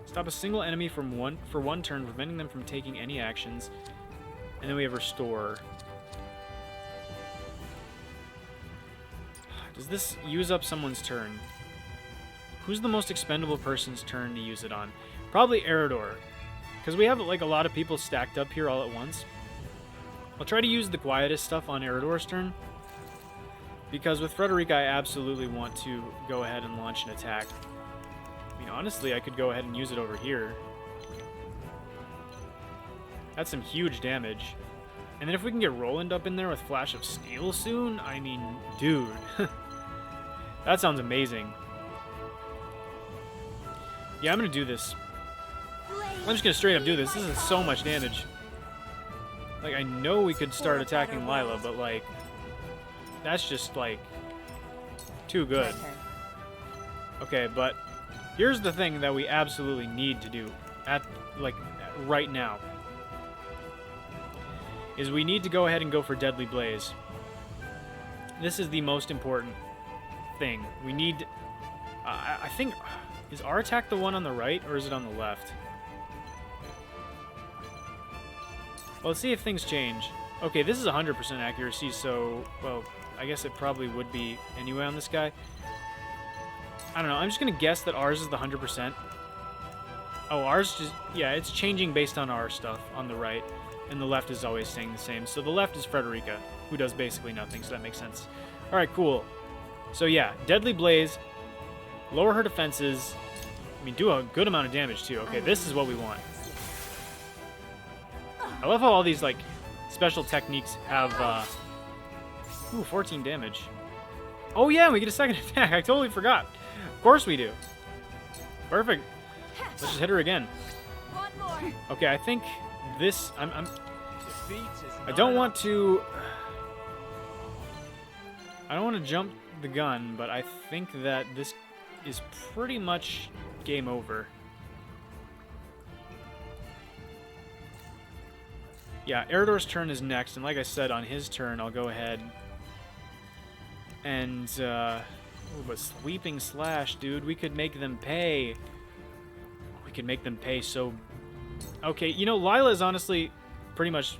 Stop a single enemy for one turn, preventing them from taking any actions. And then we have Restore. Does this use up someone's turn? Who's the most expendable person's turn to use it on? Probably Eridor. Because we have like a lot of people stacked up here all at once. I'll try to use the Quietus stuff on Eridor's turn. Because with Frederica, I absolutely want to go ahead and launch an attack. I mean, honestly, I could go ahead and use it over here. That's some huge damage. And then if we can get Roland up in there with Flash of Steel soon, I mean, dude. That sounds amazing. Yeah, I'm going to do this. I'm just going to straight up do this. This is so much damage. Like, I know we could start attacking Lyla, but, like, that's just, like, too good. Okay, but here's the thing that we absolutely need to do right now. Is we need to go ahead and go for Deadly Blaze. This is the most important thing. We need... I think... Is our attack the one on the right, or is it on the left? Well, let's see if things change. Okay, this is 100% accuracy, so... Well, I guess it probably would be anyway on this guy. I don't know. I'm just going to guess that ours is the 100%. Oh, ours just... Yeah, it's changing based on our stuff on the right. And the left is always staying the same. So the left is Frederica, who does basically nothing, so that makes sense. Alright, cool. So yeah, Deadly Blaze. Lower her defenses. I mean, do a good amount of damage, too. Okay, this is what we want. I love how all these, like, special techniques have, Ooh, 14 damage. Oh, yeah, we get a second attack. I totally forgot. Of course we do. Perfect. Let's just hit her again. Okay, I think this... I don't want to... I don't want to jump the gun, but I think that this is pretty much game over. Yeah, Eridor's turn is next, and like I said, on his turn, I'll go ahead and, ooh, but Sweeping Slash, dude, we could make them pay. We could make them pay so... Okay, you know, Lyla is honestly pretty much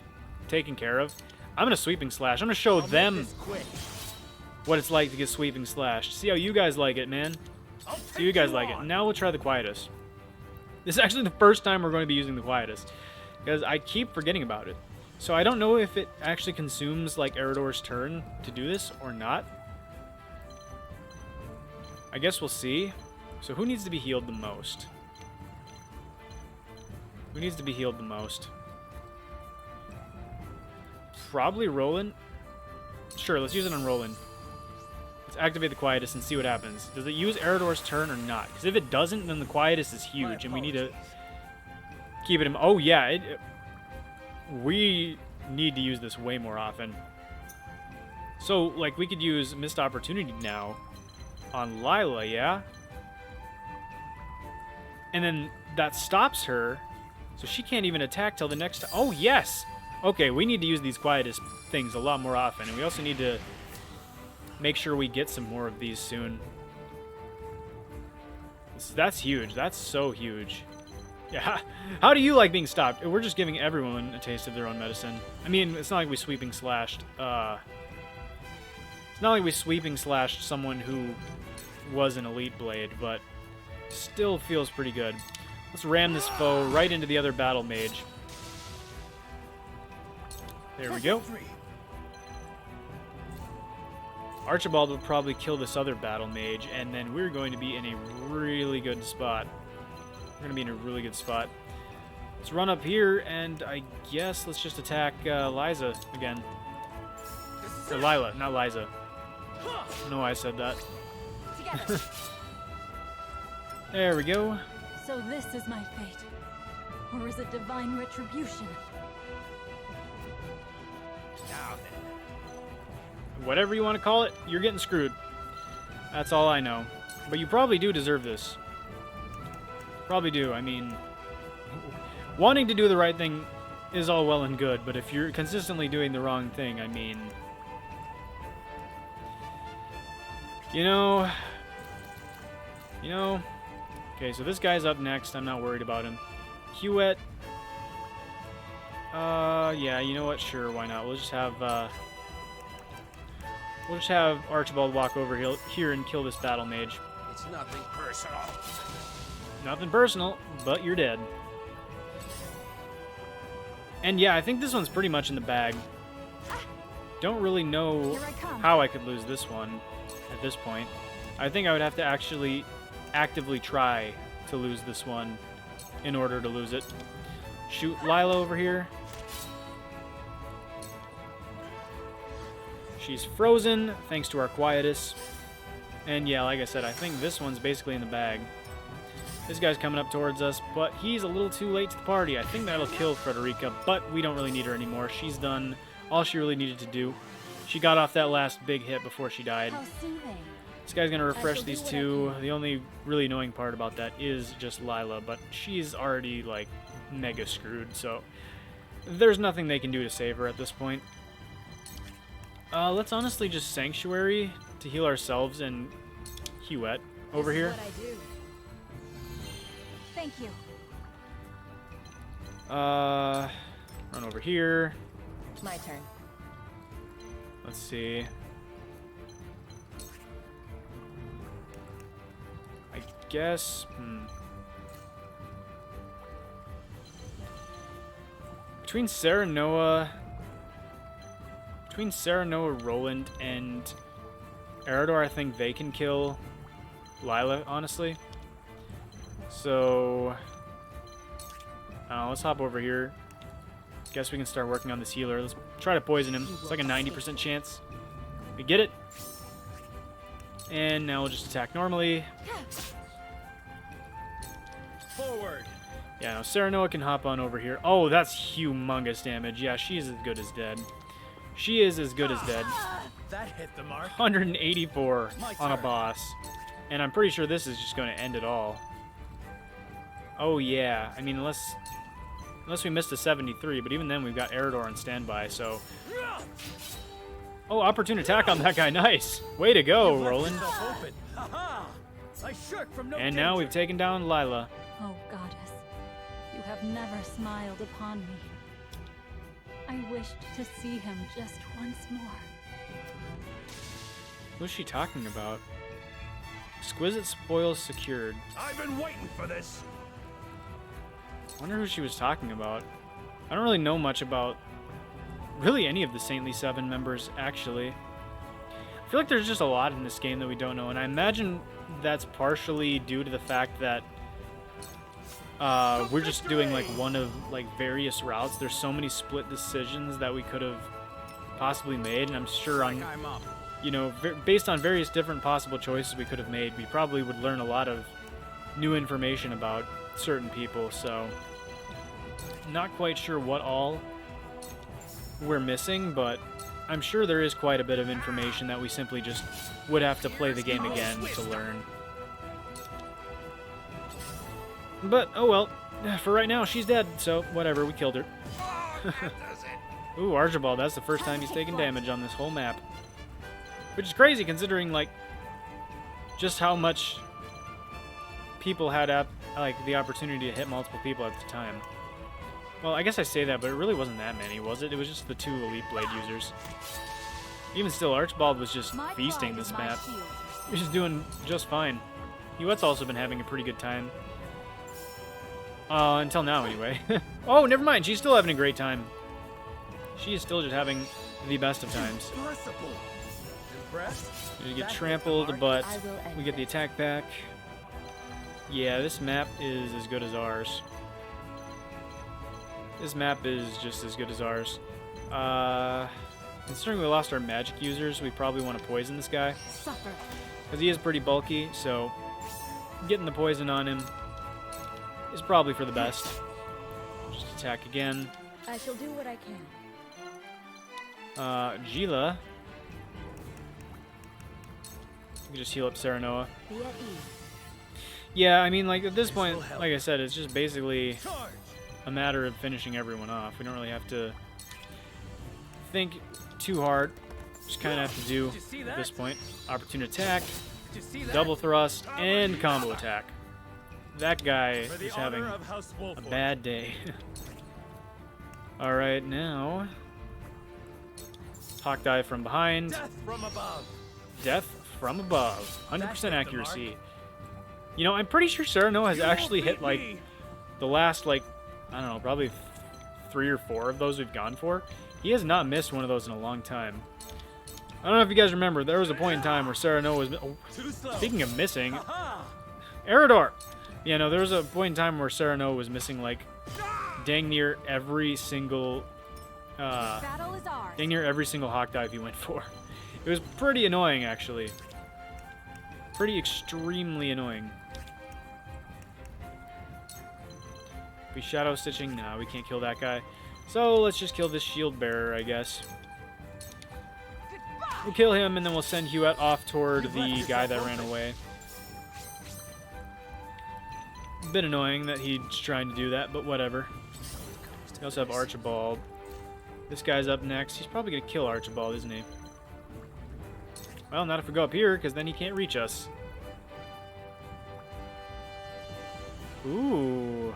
taken care of. I'm going to Sweeping Slash. I'm going to show them what it's like to get Sweeping Slash. See how you guys like it, man. See you guys like it. Now we'll try the Quietus. This is actually the first time we're going to be using the Quietus, because I keep forgetting about it. So I don't know if it actually consumes, like, Eridor's turn to do this or not. I guess we'll see. So who needs to be healed the most? Who needs to be healed the most? Probably Roland. Sure, let's use it on Roland. Let's activate the Quietus and see what happens. Does it use Eridor's turn or not? Because if it doesn't, then the Quietus is huge, and we need to keep it in... Oh, yeah. We need to use this way more often. So, like, we could use Missed Opportunity now on Lyla, yeah? And then that stops her, so she can't even attack till the next... Oh, yes! Okay, we need to use these Quietus things a lot more often, and we also need to make sure we get some more of these soon. That's huge. That's so huge. Yeah, how do you like being stopped? We're just giving everyone a taste of their own medicine. I mean, it's not like we Sweeping Slashed. It's not like we Sweeping Slashed someone who was an Elite Blade, but still feels pretty good. Let's ram this foe right into the other Battle Mage. There we go. Archibald will probably kill this other Battle Mage, and then we're going to be in a really good spot. We're going to be in a really good spot. Let's run up here, and I guess let's just attack Liza again. Or Lyla, not Liza. I don't know why I said that. There we go. So this is my fate. Or is it divine retribution? Now then. Whatever you want to call it, you're getting screwed. That's all I know. But you probably do deserve this. Probably do. I mean, wanting to do the right thing is all well and good, but if you're consistently doing the wrong thing, I mean... You know... Okay, so this guy's up next. I'm not worried about him. Hewitt. Yeah, you know what? Sure, why not? We'll just have Archibald walk over here and kill this battle mage. It's nothing personal. Nothing personal, but you're dead. And yeah, I think this one's pretty much in the bag. Don't really know how I could lose this one at this point. I think I would have to actually actively try to lose this one in order to lose it. Shoot Lyla over here. She's frozen, thanks to our Quietus. And yeah, like I said, I think this one's basically in the bag. This guy's coming up towards us, but he's a little too late to the party. I think that'll kill Frederica, but we don't really need her anymore. She's done all she really needed to do. She got off that last big hit before she died. How soothing. This guy's going to refresh these two. The only really annoying part about that is just Lyla, but she's already, like, mega screwed, so there's nothing they can do to save her at this point. Let's honestly just Sanctuary to heal ourselves and Hewitt over here. What I do. Thank you. Run over here. My turn. Let's see. I guess, Between Serenoa, Roland, and Eridor, I think they can kill Lyla, honestly. So, let's hop over here. Guess we can start working on this healer. Let's try to poison him. It's like a 90% chance. We get it. And now we'll just attack normally. Forward. Yeah, no, Serenoa can hop on over here. Oh, that's humongous damage. Yeah, she is as good as dead. She is as good as dead. That hit the mark. 184 on a boss. And I'm pretty sure this is just going to end it all. Oh, yeah. I mean, unless we missed a 73, but even then we've got Eridor on standby, so... Oh, opportune attack on that guy. Nice. Way to go, Roland. And now we've taken down Lyla. Oh, goddess, you have never smiled upon me. I wished to see him just once more. Who's she talking about? Exquisite spoils secured. I've been waiting for this. I wonder who she was talking about. I don't really know much about really any of the Saintly Seven members, actually. I feel like there's just a lot in this game that we don't know, and I imagine that's partially due to the fact that we're just doing like one of like various routes. There's so many split decisions that we could have possibly made, and I'm sure on, you know, based on various different possible choices we could have made, we probably would learn a lot of new information about certain people, so not quite sure what all we're missing, but I'm sure there is quite a bit of information that we simply just would have to play the game again to learn. But, oh well, for right now, she's dead, so whatever, we killed her. Ooh, Archibald, that's the first time he's taken damage on this whole map. Which is crazy, considering, like, just how much people had, like, the opportunity to hit multiple people at the time. Well, I guess I say that, but it really wasn't that many, was it? It was just the 2 Elite Blade users. Even still, Archibald was just feasting this map. He was just doing just fine. Hewitt's also been having a pretty good time. Until now, anyway. Oh, never mind. She's still having a great time. She is still just having the best of times. We get trampled, but we get the attack back. Yeah, this map is as good as ours. This map is just as good as ours. Considering we lost our magic users, we probably want to poison this guy. Because he is pretty bulky, so getting the poison on him is probably for the best. Just attack again. I shall do what I can. Gila. We can just heal up Serenoa. Be at ease. Yeah, I mean, like, at this point, like I said, it's just basically a matter of finishing everyone off. We don't really have to think too hard. Just kind of have to do at this point. Opportune attack, double thrust, and combo attack. That guy is having a bad day. Alright, now... Hawk dive from behind. Death from above. Death from above. 100% accuracy. You know, I'm pretty sure Serenoa has actually hit, like, the last, like, I don't know, probably 3 or 4 of those we've gone for. He has not missed one of those in a long time. I don't know if you guys remember, there was a point in time where Serenoa was... Oh, speaking of missing... Eridor! Yeah, no, there was a point in time where Serenoa was missing, like, dang near every single... Battle is ours. dang near every single hawk dive he went for. It was pretty annoying, actually. Pretty extremely annoying. If we shadow stitching, no, we can't kill that guy. So let's just kill this shield bearer, I guess. We'll kill him, and then we'll send Hewitt off toward the guy that ran away. A bit annoying that he's trying to do that, but whatever. We also have Archibald. This guy's up next. He's probably going to kill Archibald, isn't he? Well, not if we go up here, because then he can't reach us. Ooh.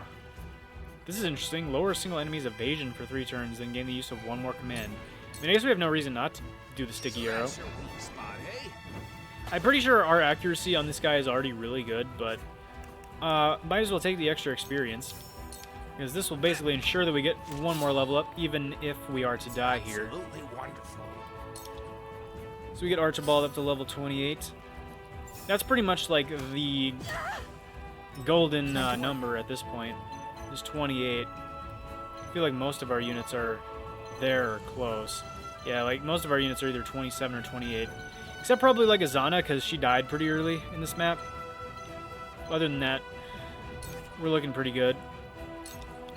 This is interesting. Lower single enemy's evasion for 3 turns, then gain the use of 1 more command. I mean, I guess we have no reason not to do the sticky arrow. I'm pretty sure our accuracy on this guy is already really good, but might as well take the extra experience, because this will basically ensure that we get 1 more level up, even if we are to die here. So we get Archibald up to level 28. That's pretty much like the golden number at this point. Is 28. I feel like most of our units are there or close. Yeah, like most of our units are either 27 or 28. Except probably like Azana, because she died pretty early in this map. Other than that, we're looking pretty good.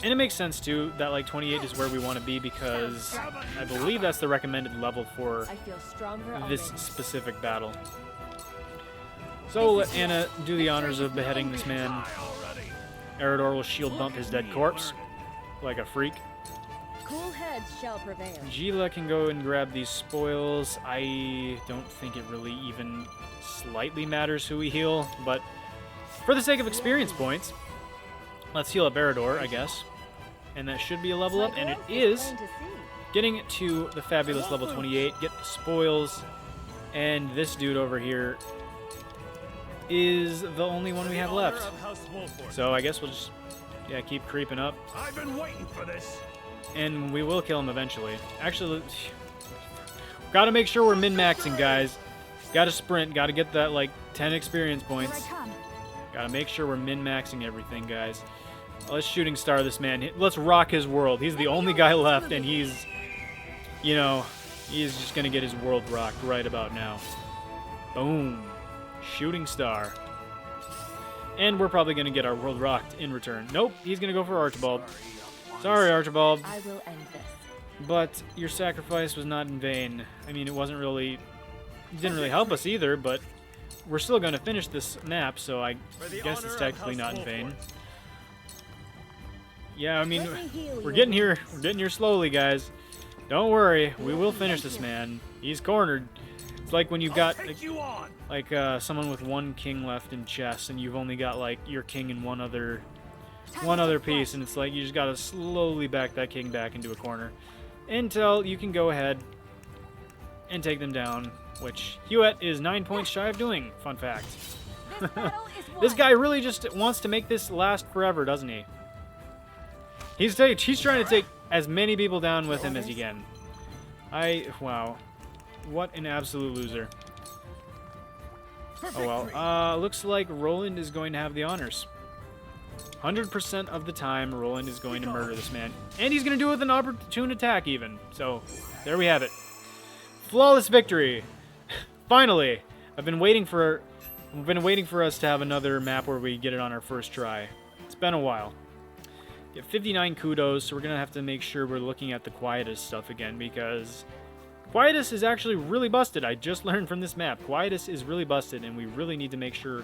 And it makes sense too that like 28 is where we want to be, because I believe that's the recommended level for this specific battle. So we'll let Anna do the honors of beheading this man. Eridor will shield bump his dead corpse like a freak. Cool heads shall prevail. Gila can go and grab these spoils. I don't think it really even slightly matters who we heal, but for the sake of experience points, let's heal up Eridor, I guess. And that should be a level up, and it is. Getting to the fabulous level 28, get the spoils, and this dude over here is the only one we have left. So I guess we'll just, yeah, keep creeping up. I've been waiting for this. And we will kill him eventually. Actually, gotta make sure we're min-maxing, guys. Gotta sprint, gotta get that, like, 10 experience points. Gotta make sure we're min-maxing everything, guys. Let's shooting star this man. Let's rock his world. He's the only guy left, and he's, you know, he's just gonna get his world rocked right about now. Boom. Shooting star. And we're probably gonna get our world rocked in return. Nope, he's gonna go for Archibald. Sorry, Archibald. I will end this. But your sacrifice was not in vain. I mean, it wasn't really... It didn't really help us either, but we're still going to finish this map, so I guess it's technically not in vain. Yeah, I mean, we're getting here. We're getting here slowly, guys. Don't worry. We will finish this man. He's cornered. It's like when you've got like someone with 1 king left in chess, and you've only got like your king and one other piece, and it's like you just gotta slowly back that king back into a corner until you can go ahead and take them down, which Hewitt is 9 points shy of doing. Fun fact. This guy really just wants to make this last forever, doesn't he? He's trying to take as many people down with him as he can. Wow. What an absolute loser. Oh well. Looks like Roland is going to have the honors. 100% of the time, Roland is going to murder this man. And he's going to do it with an opportune attack, even. So, there we have it. Flawless victory. Finally. I've been waiting for us to have another map where we get it on our first try. It's been a while. Get 59 kudos, so we're going to have to make sure we're looking at the Quietus stuff again, because Quietus is actually really busted. I just learned from this map. Quietus is really busted, and we really need to make sure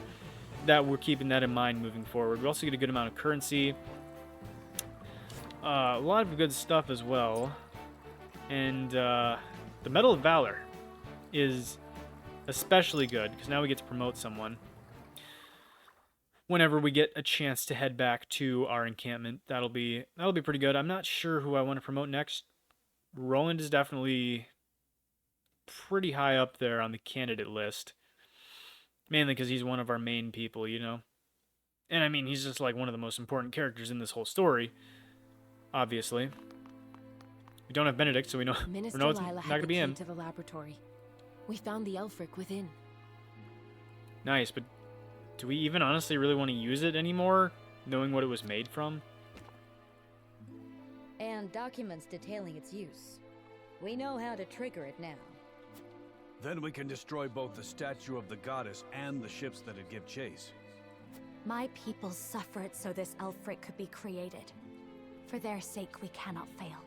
that we're keeping that in mind moving forward. We also get a good amount of currency. A lot of good stuff as well. And the Medal of Valor is especially good because now we get to promote someone. Whenever we get a chance to head back to our encampment, that'll be pretty good. I'm not sure who I want to promote next. Roland is definitely pretty high up there on the candidate list. Mainly because he's one of our main people, you know? And I mean, he's just like one of the most important characters in this whole story, obviously. We don't have Benedict, so we know, Minister we know it's Lyla not had going to the be key him. to the laboratory. We found the Aelfric within. Nice, but do we even honestly really want to use it anymore, knowing what it was made from? And documents detailing its use. We know how to trigger it now. Then we can destroy both the statue of the goddess and the ships that'd give chase. My people suffered so this Aelfric could be created. For their sake, we cannot fail.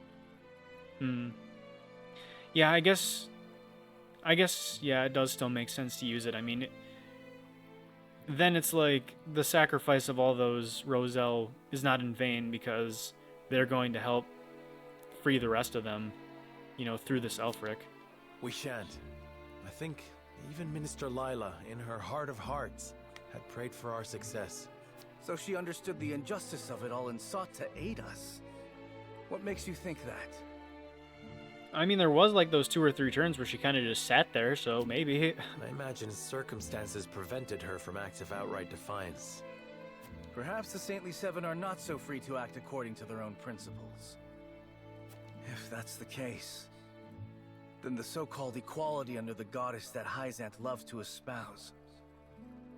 Yeah, I guess, yeah, it does still make sense to use it. I mean, then it's like the sacrifice of all those Roselle is not in vain because they're going to help free the rest of them, you know, through this Aelfric. We shan't. I think even Minister Lyla, in her heart of hearts, had prayed for our success. So she understood the injustice of it all and sought to aid us. What makes you think that? I mean, there was like those 2 or 3 turns where she kind of just sat there, so maybe. I imagine circumstances prevented her from acts of outright defiance. Perhaps the Saintly Seven are not so free to act according to their own principles. If that's the case, then the so-called equality under the goddess that Hyzanth loves to espouse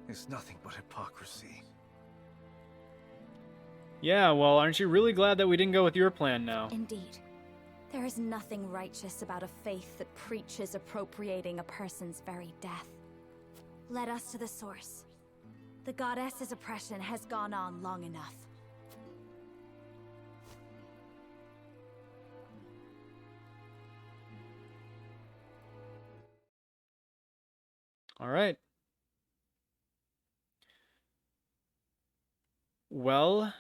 is nothing but hypocrisy. Yeah, well, aren't you really glad that we didn't go with your plan now? Indeed. There is nothing righteous about a faith that preaches appropriating a person's very death. Let us to the source. The goddess's oppression has gone on long enough. All right. Well,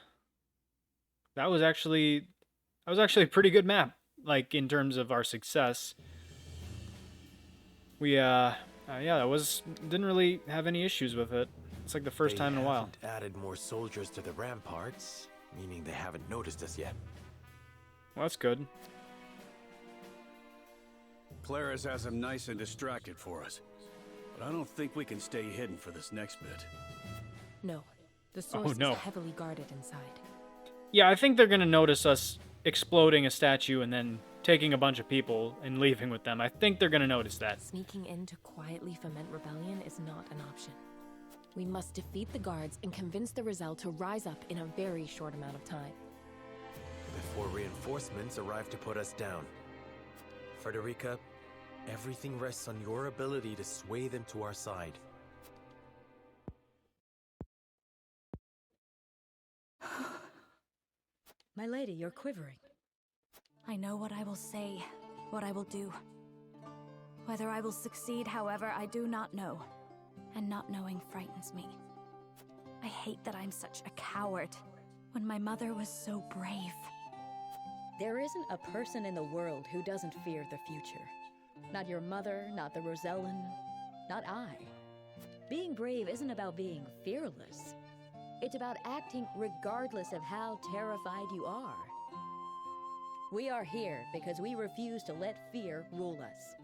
that was actually a pretty good map, like in terms of our success. We yeah, didn't really have any issues with it. It's like the first time in a while. They haven't added more soldiers to the ramparts, meaning they haven't noticed us yet. Well, that's good. Clara's has him nice and distracted for us. But I don't think we can stay hidden for this next bit. No. The source no. is heavily guarded inside. Yeah, I think they're gonna notice us exploding a statue and then taking a bunch of people and leaving with them. I think they're gonna notice that. Sneaking in to quietly foment rebellion is not an option. We must defeat the guards and convince the Roselle to rise up in a very short amount of time. Before reinforcements arrive to put us down. Frederica, everything rests on your ability to sway them to our side. My lady, you're quivering. I know what I will say, what I will do. Whether I will succeed, however, I do not know. And not knowing frightens me. I hate that I'm such a coward, when my mother was so brave. There isn't a person in the world who doesn't fear the future. Not your mother, not the Rosellan, not I. Being brave isn't about being fearless. It's about acting regardless of how terrified you are. We are here because we refuse to let fear rule us.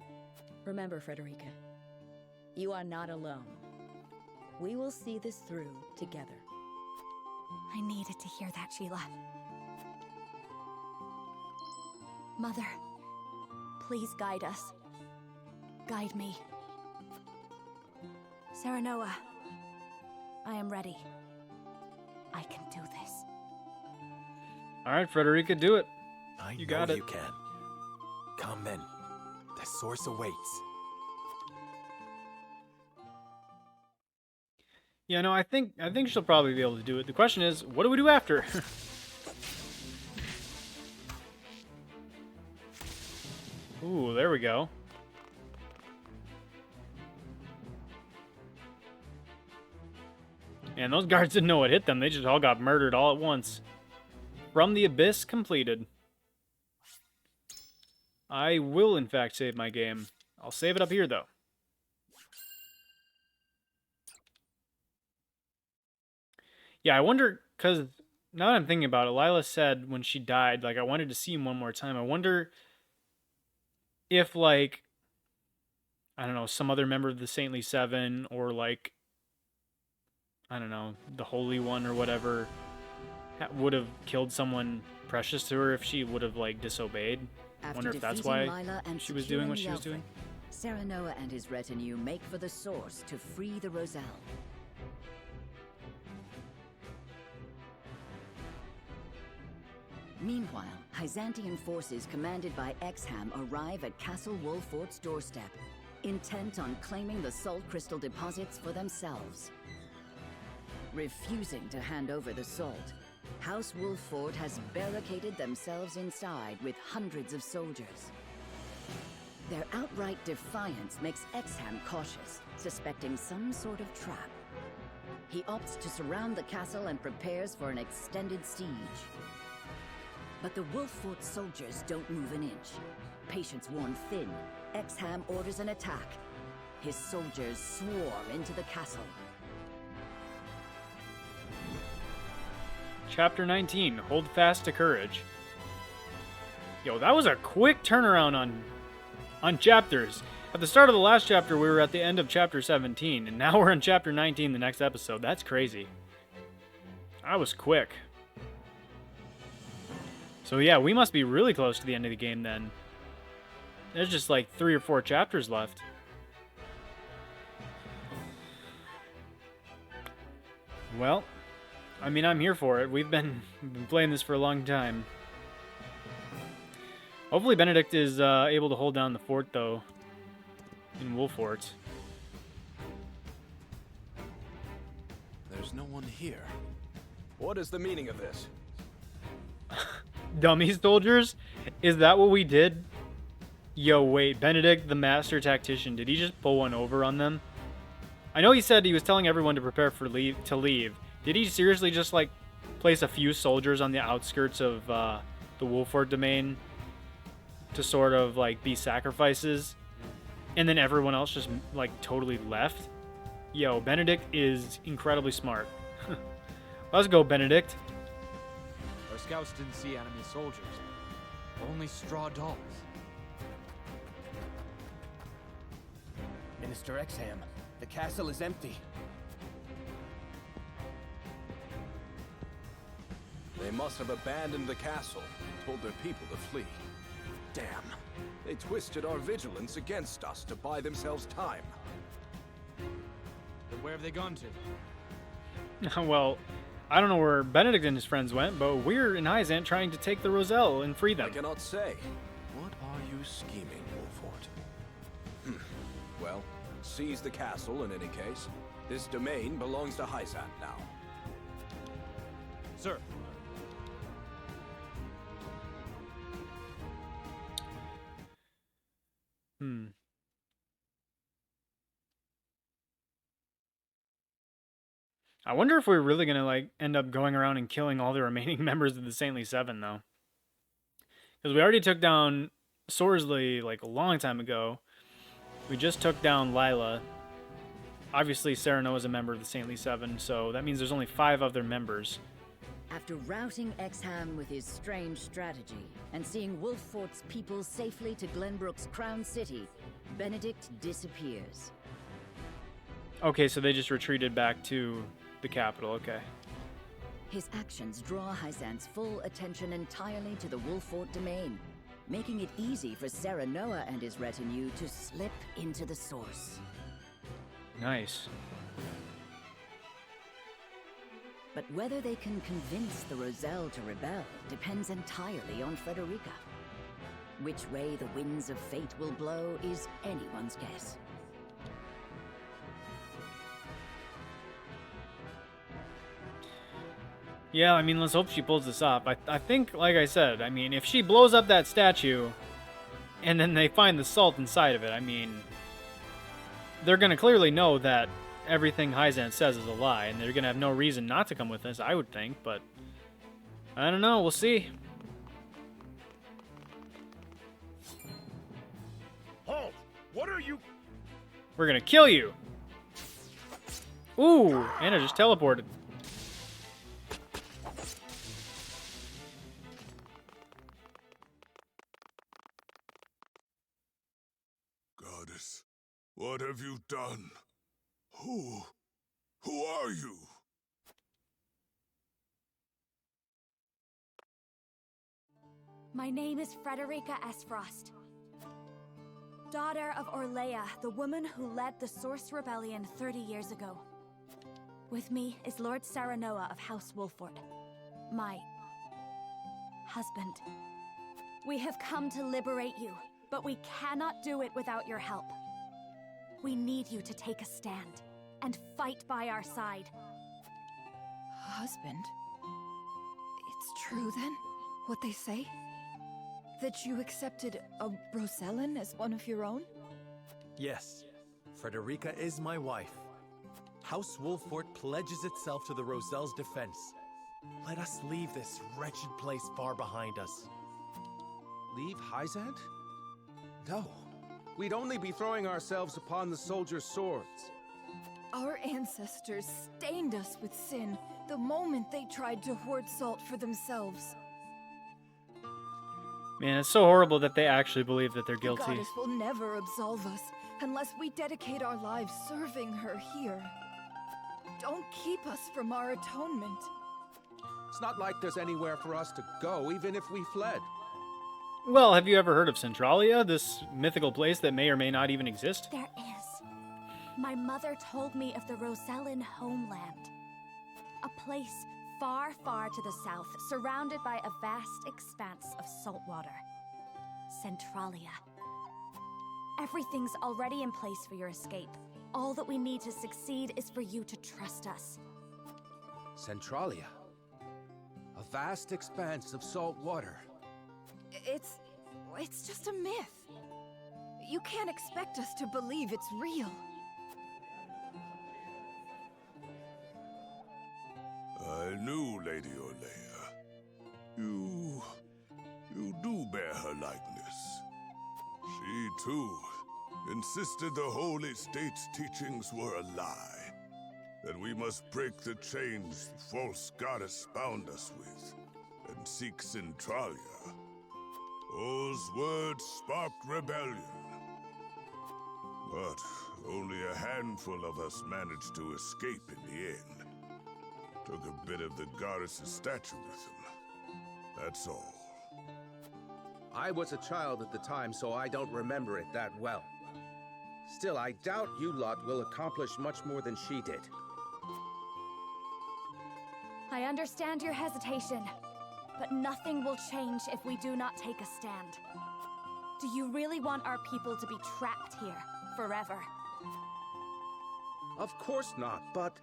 Remember, Frederica, you are not alone. We will see this through together. I needed to hear that, Sheila. Mother, please guide us. Guide me. Serenoa, I am ready. I can do this. All right, Frederica, do it. You got it. You can. Come then. The source awaits. Yeah, no, I think she'll probably be able to do it. The question is, what do we do after? Ooh, there we go. And those guards didn't know what hit them. They just all got murdered all at once. From the Abyss completed. I will, in fact, save my game. I'll save it up here, though. Yeah, I wonder, because now that I'm thinking about it, Lyla said when she died, like, I wanted to see him one more time. I wonder if, like, I don't know, some other member of the Saintly Seven, or, like, I don't know, the Holy One or whatever, would have killed someone precious to her if she would have, like, disobeyed. I wonder if that's why she was doing what she was doing. Serenoa and his retinue make for the source to free the Roselle. Meanwhile, Hyzantian forces commanded by Exham arrive at Castle Wolfort's doorstep, intent on claiming the salt crystal deposits for themselves. Refusing to hand over the salt, House Wolfort has barricaded themselves inside with hundreds of soldiers. Their outright defiance makes Exham cautious, suspecting some sort of trap. He opts to surround the castle and prepares for an extended siege. But the Wolfort soldiers don't move an inch. Patience worn thin, Exham orders an attack. His soldiers swarm into the castle. Chapter 19, Hold Fast to Courage. Yo, that was a quick turnaround on chapters. At the start of the last chapter, we were at the end of chapter 17, and now we're in chapter 19, the next episode. That's crazy. That was quick. So yeah, we must be really close to the end of the game then. There's just like 3 or 4 chapters left. Well, I mean, I'm here for it. We've been playing this for a long time. Hopefully Benedict is able to hold down the fort, though, in Wolfort. There's no one here. What is the meaning of this? Dummy soldiers? Is that what we did? Yo, wait, Benedict, the master tactician, did he just pull one over on them? I know he said he was telling everyone to prepare for to leave. Did he seriously just, like, place a few soldiers on the outskirts of the Wolfort domain to sort of, like, be sacrifices? And then everyone else just, like, totally left? Yo, Benedict is incredibly smart. Let's go, Benedict. Our scouts didn't see enemy soldiers, only straw dolls. Minister Exham, the castle is empty. They must have abandoned the castle and told their people to flee. Damn. They twisted our vigilance against us to buy themselves time. But where have they gone to? Well, I don't know where Benedict and his friends went, but we're in Hyzant trying to take the Roselle and free them. I cannot say. What are you scheming, Wolfort? Well, seize the castle in any case. This domain belongs to Hyzant now. Sir. I wonder if we're really gonna, like, end up going around and killing all the remaining members of the Saintly Seven, though. Because we already took down Sorsley, like, a long time ago. We just took down Lyla. Obviously, Serenoa is a member of the Saintly Seven, so that means there's only 5 other members. After routing Exham with his strange strategy, and seeing Wolfort's people safely to Glenbrook's crown city, Benedict disappears. Okay, so they just retreated back to the capital, okay. His actions draw Hyzant's full attention entirely to the Wolfort domain, making it easy for Serenoa and his retinue to slip into the source. Nice. But whether they can convince the Roselle to rebel depends entirely on Frederica. Which way the winds of fate will blow is anyone's guess. Yeah, I mean, let's hope she pulls this off. I think, like I said, I mean, if she blows up that statue, and then they find the salt inside of it, I mean, they're going to clearly know that everything Hyzant says is a lie, and they're going to have no reason not to come with us, I would think, but I don't know. We'll see. Halt! What are you? We're gonna kill you. Ooh, Anna just teleported. Goddess, what have you done? Who are you? My name is Frederica Esfrost, daughter of Orlea, the woman who led the Source Rebellion 30 years ago. With me is Lord Serenoa of House Wolford, my husband. We have come to liberate you, but we cannot do it without your help. We need you to take a stand and fight by our side. Husband? It's true then, what they say? That you accepted a Rosellen as one of your own? Yes, Frederica is my wife. House Wolfort pledges itself to the Roselle's defense. Let us leave this wretched place far behind us. Leave Hyzant? No. We'd only be throwing ourselves upon the soldiers' swords. Our ancestors stained us with sin the moment they tried to hoard salt for themselves. Man, it's so horrible that they actually believe that they're The guilty. goddess will never absolve us unless we dedicate our lives serving her here. Don't keep us from our atonement. It's not like there's anywhere for us to go, even if we fled. Well, have you ever heard of Centralia, this mythical place that may or may not even exist? There is. My mother told me of the Rosellen homeland. A place far, far to the south, surrounded by a vast expanse of salt water. Centralia. Everything's already in place for your escape. All that we need to succeed is for you to trust us. Centralia. A vast expanse of salt water. It's just a myth. You can't expect us to believe it's real. I knew Lady Orlea. You do bear her likeness. She, too, insisted the Holy State's teachings were a lie. That we must break the chains the false goddess bound us with, and seek Centralia. Those words sparked rebellion. But only a handful of us managed to escape in the end. Took a bit of the goddess's statue with him. That's all. I was a child at the time, so I don't remember it that well. Still, I doubt you lot will accomplish much more than she did. I understand your hesitation, but nothing will change if we do not take a stand. Do you really want our people to be trapped here forever? Of course not, but...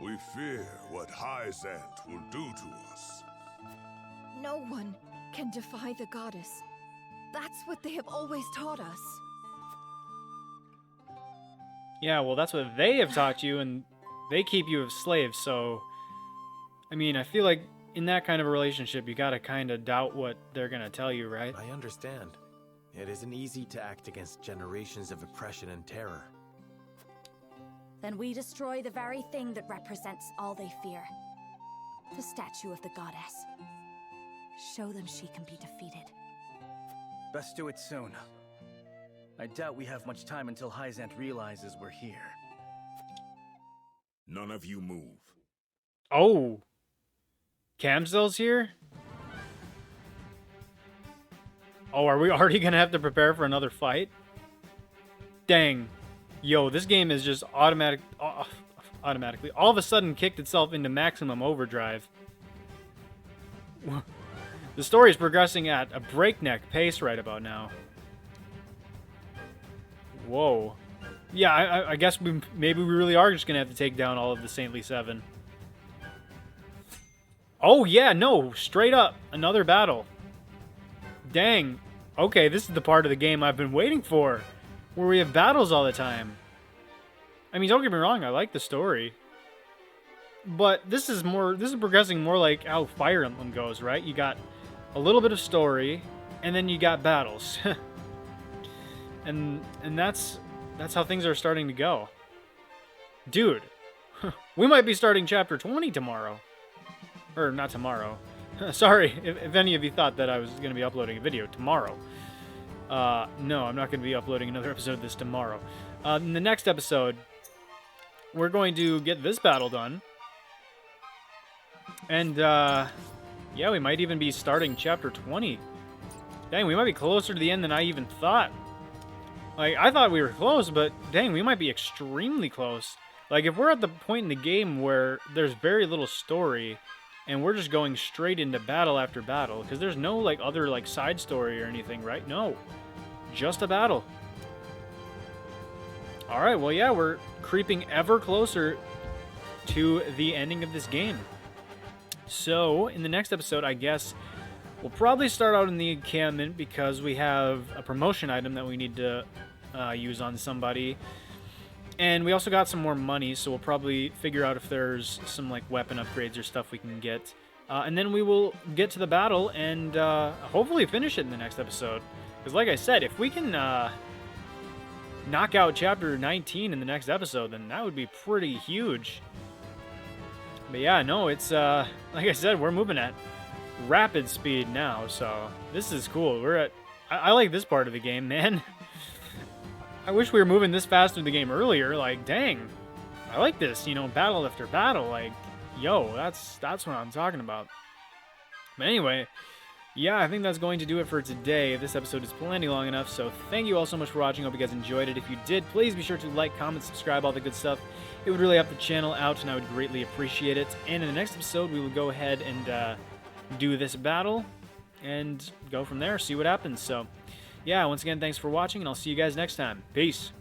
We fear what Hyzant will do to us. No one can defy the goddess. That's what they have always taught us. Yeah, well, that's what they have taught you, and they keep you as slaves, so... I mean, I feel like in that kind of a relationship, you gotta kind of doubt what they're gonna tell you, right? I understand. It isn't easy to act against generations of oppression and terror. Then we destroy the very thing that represents all they fear. The statue of the goddess. Show them she can be defeated. Best do it soon. I doubt we have much time until Hyzant realizes we're here. None of you move. Oh! Camzel's here? Oh, are we already gonna have to prepare for another fight? Dang. Yo, this game is just automatically, all of a sudden kicked itself into maximum overdrive. The story is progressing at a breakneck pace right about now. Whoa. Yeah, I guess maybe we really are just gonna have to take down all of the Saintly Seven. Oh yeah, no, straight up, another battle. Dang. Okay, this is the part of the game I've been waiting for, where we have battles all the time. I mean, don't get me wrong, I like the story. But this is progressing more like how Fire Emblem goes, right? You got a little bit of story, and then you got battles. and that's how things are starting to go. Dude, we might be starting chapter 20 tomorrow. Or not tomorrow. Sorry if any of you thought that I was going to be uploading a video tomorrow. No, I'm not going to be uploading another episode of this tomorrow. In the next episode, we're going to get this battle done. And, yeah, we might even be starting chapter 20. Dang, we might be closer to the end than I even thought. Like, I thought we were close, but dang, we might be extremely close. Like, if we're at the point in the game where there's very little story, and we're just going straight into battle after battle, because there's no, like, other, like, side story or anything, right? No. Just a battle. Alright, well, yeah, we're creeping ever closer to the ending of this game. So, in the next episode, I guess, we'll probably start out in the encampment because we have a promotion item that we need to use on somebody. And we also got some more money, so we'll probably figure out if there's some like weapon upgrades or stuff we can get. And then we will get to the battle and hopefully finish it in the next episode. Because like I said, if we can knock out chapter 19 in the next episode, then that would be pretty huge. But yeah, no, it's, like I said, we're moving at rapid speed now, so this is cool. I like this part of the game, man. I wish we were moving this fast through the game earlier. Like, dang, I like this, you know, battle after battle. Like, yo, that's what I'm talking about. But anyway, yeah, I think that's going to do it for today. This episode is plenty long enough, so thank you all so much for watching. Hope you guys enjoyed it. If you did, please be sure to like, comment, subscribe, all the good stuff. It would really help the channel out, and I would greatly appreciate it. And in the next episode, we will go ahead and do this battle and go from there, see what happens. So, yeah, once again, thanks for watching, and I'll see you guys next time. Peace.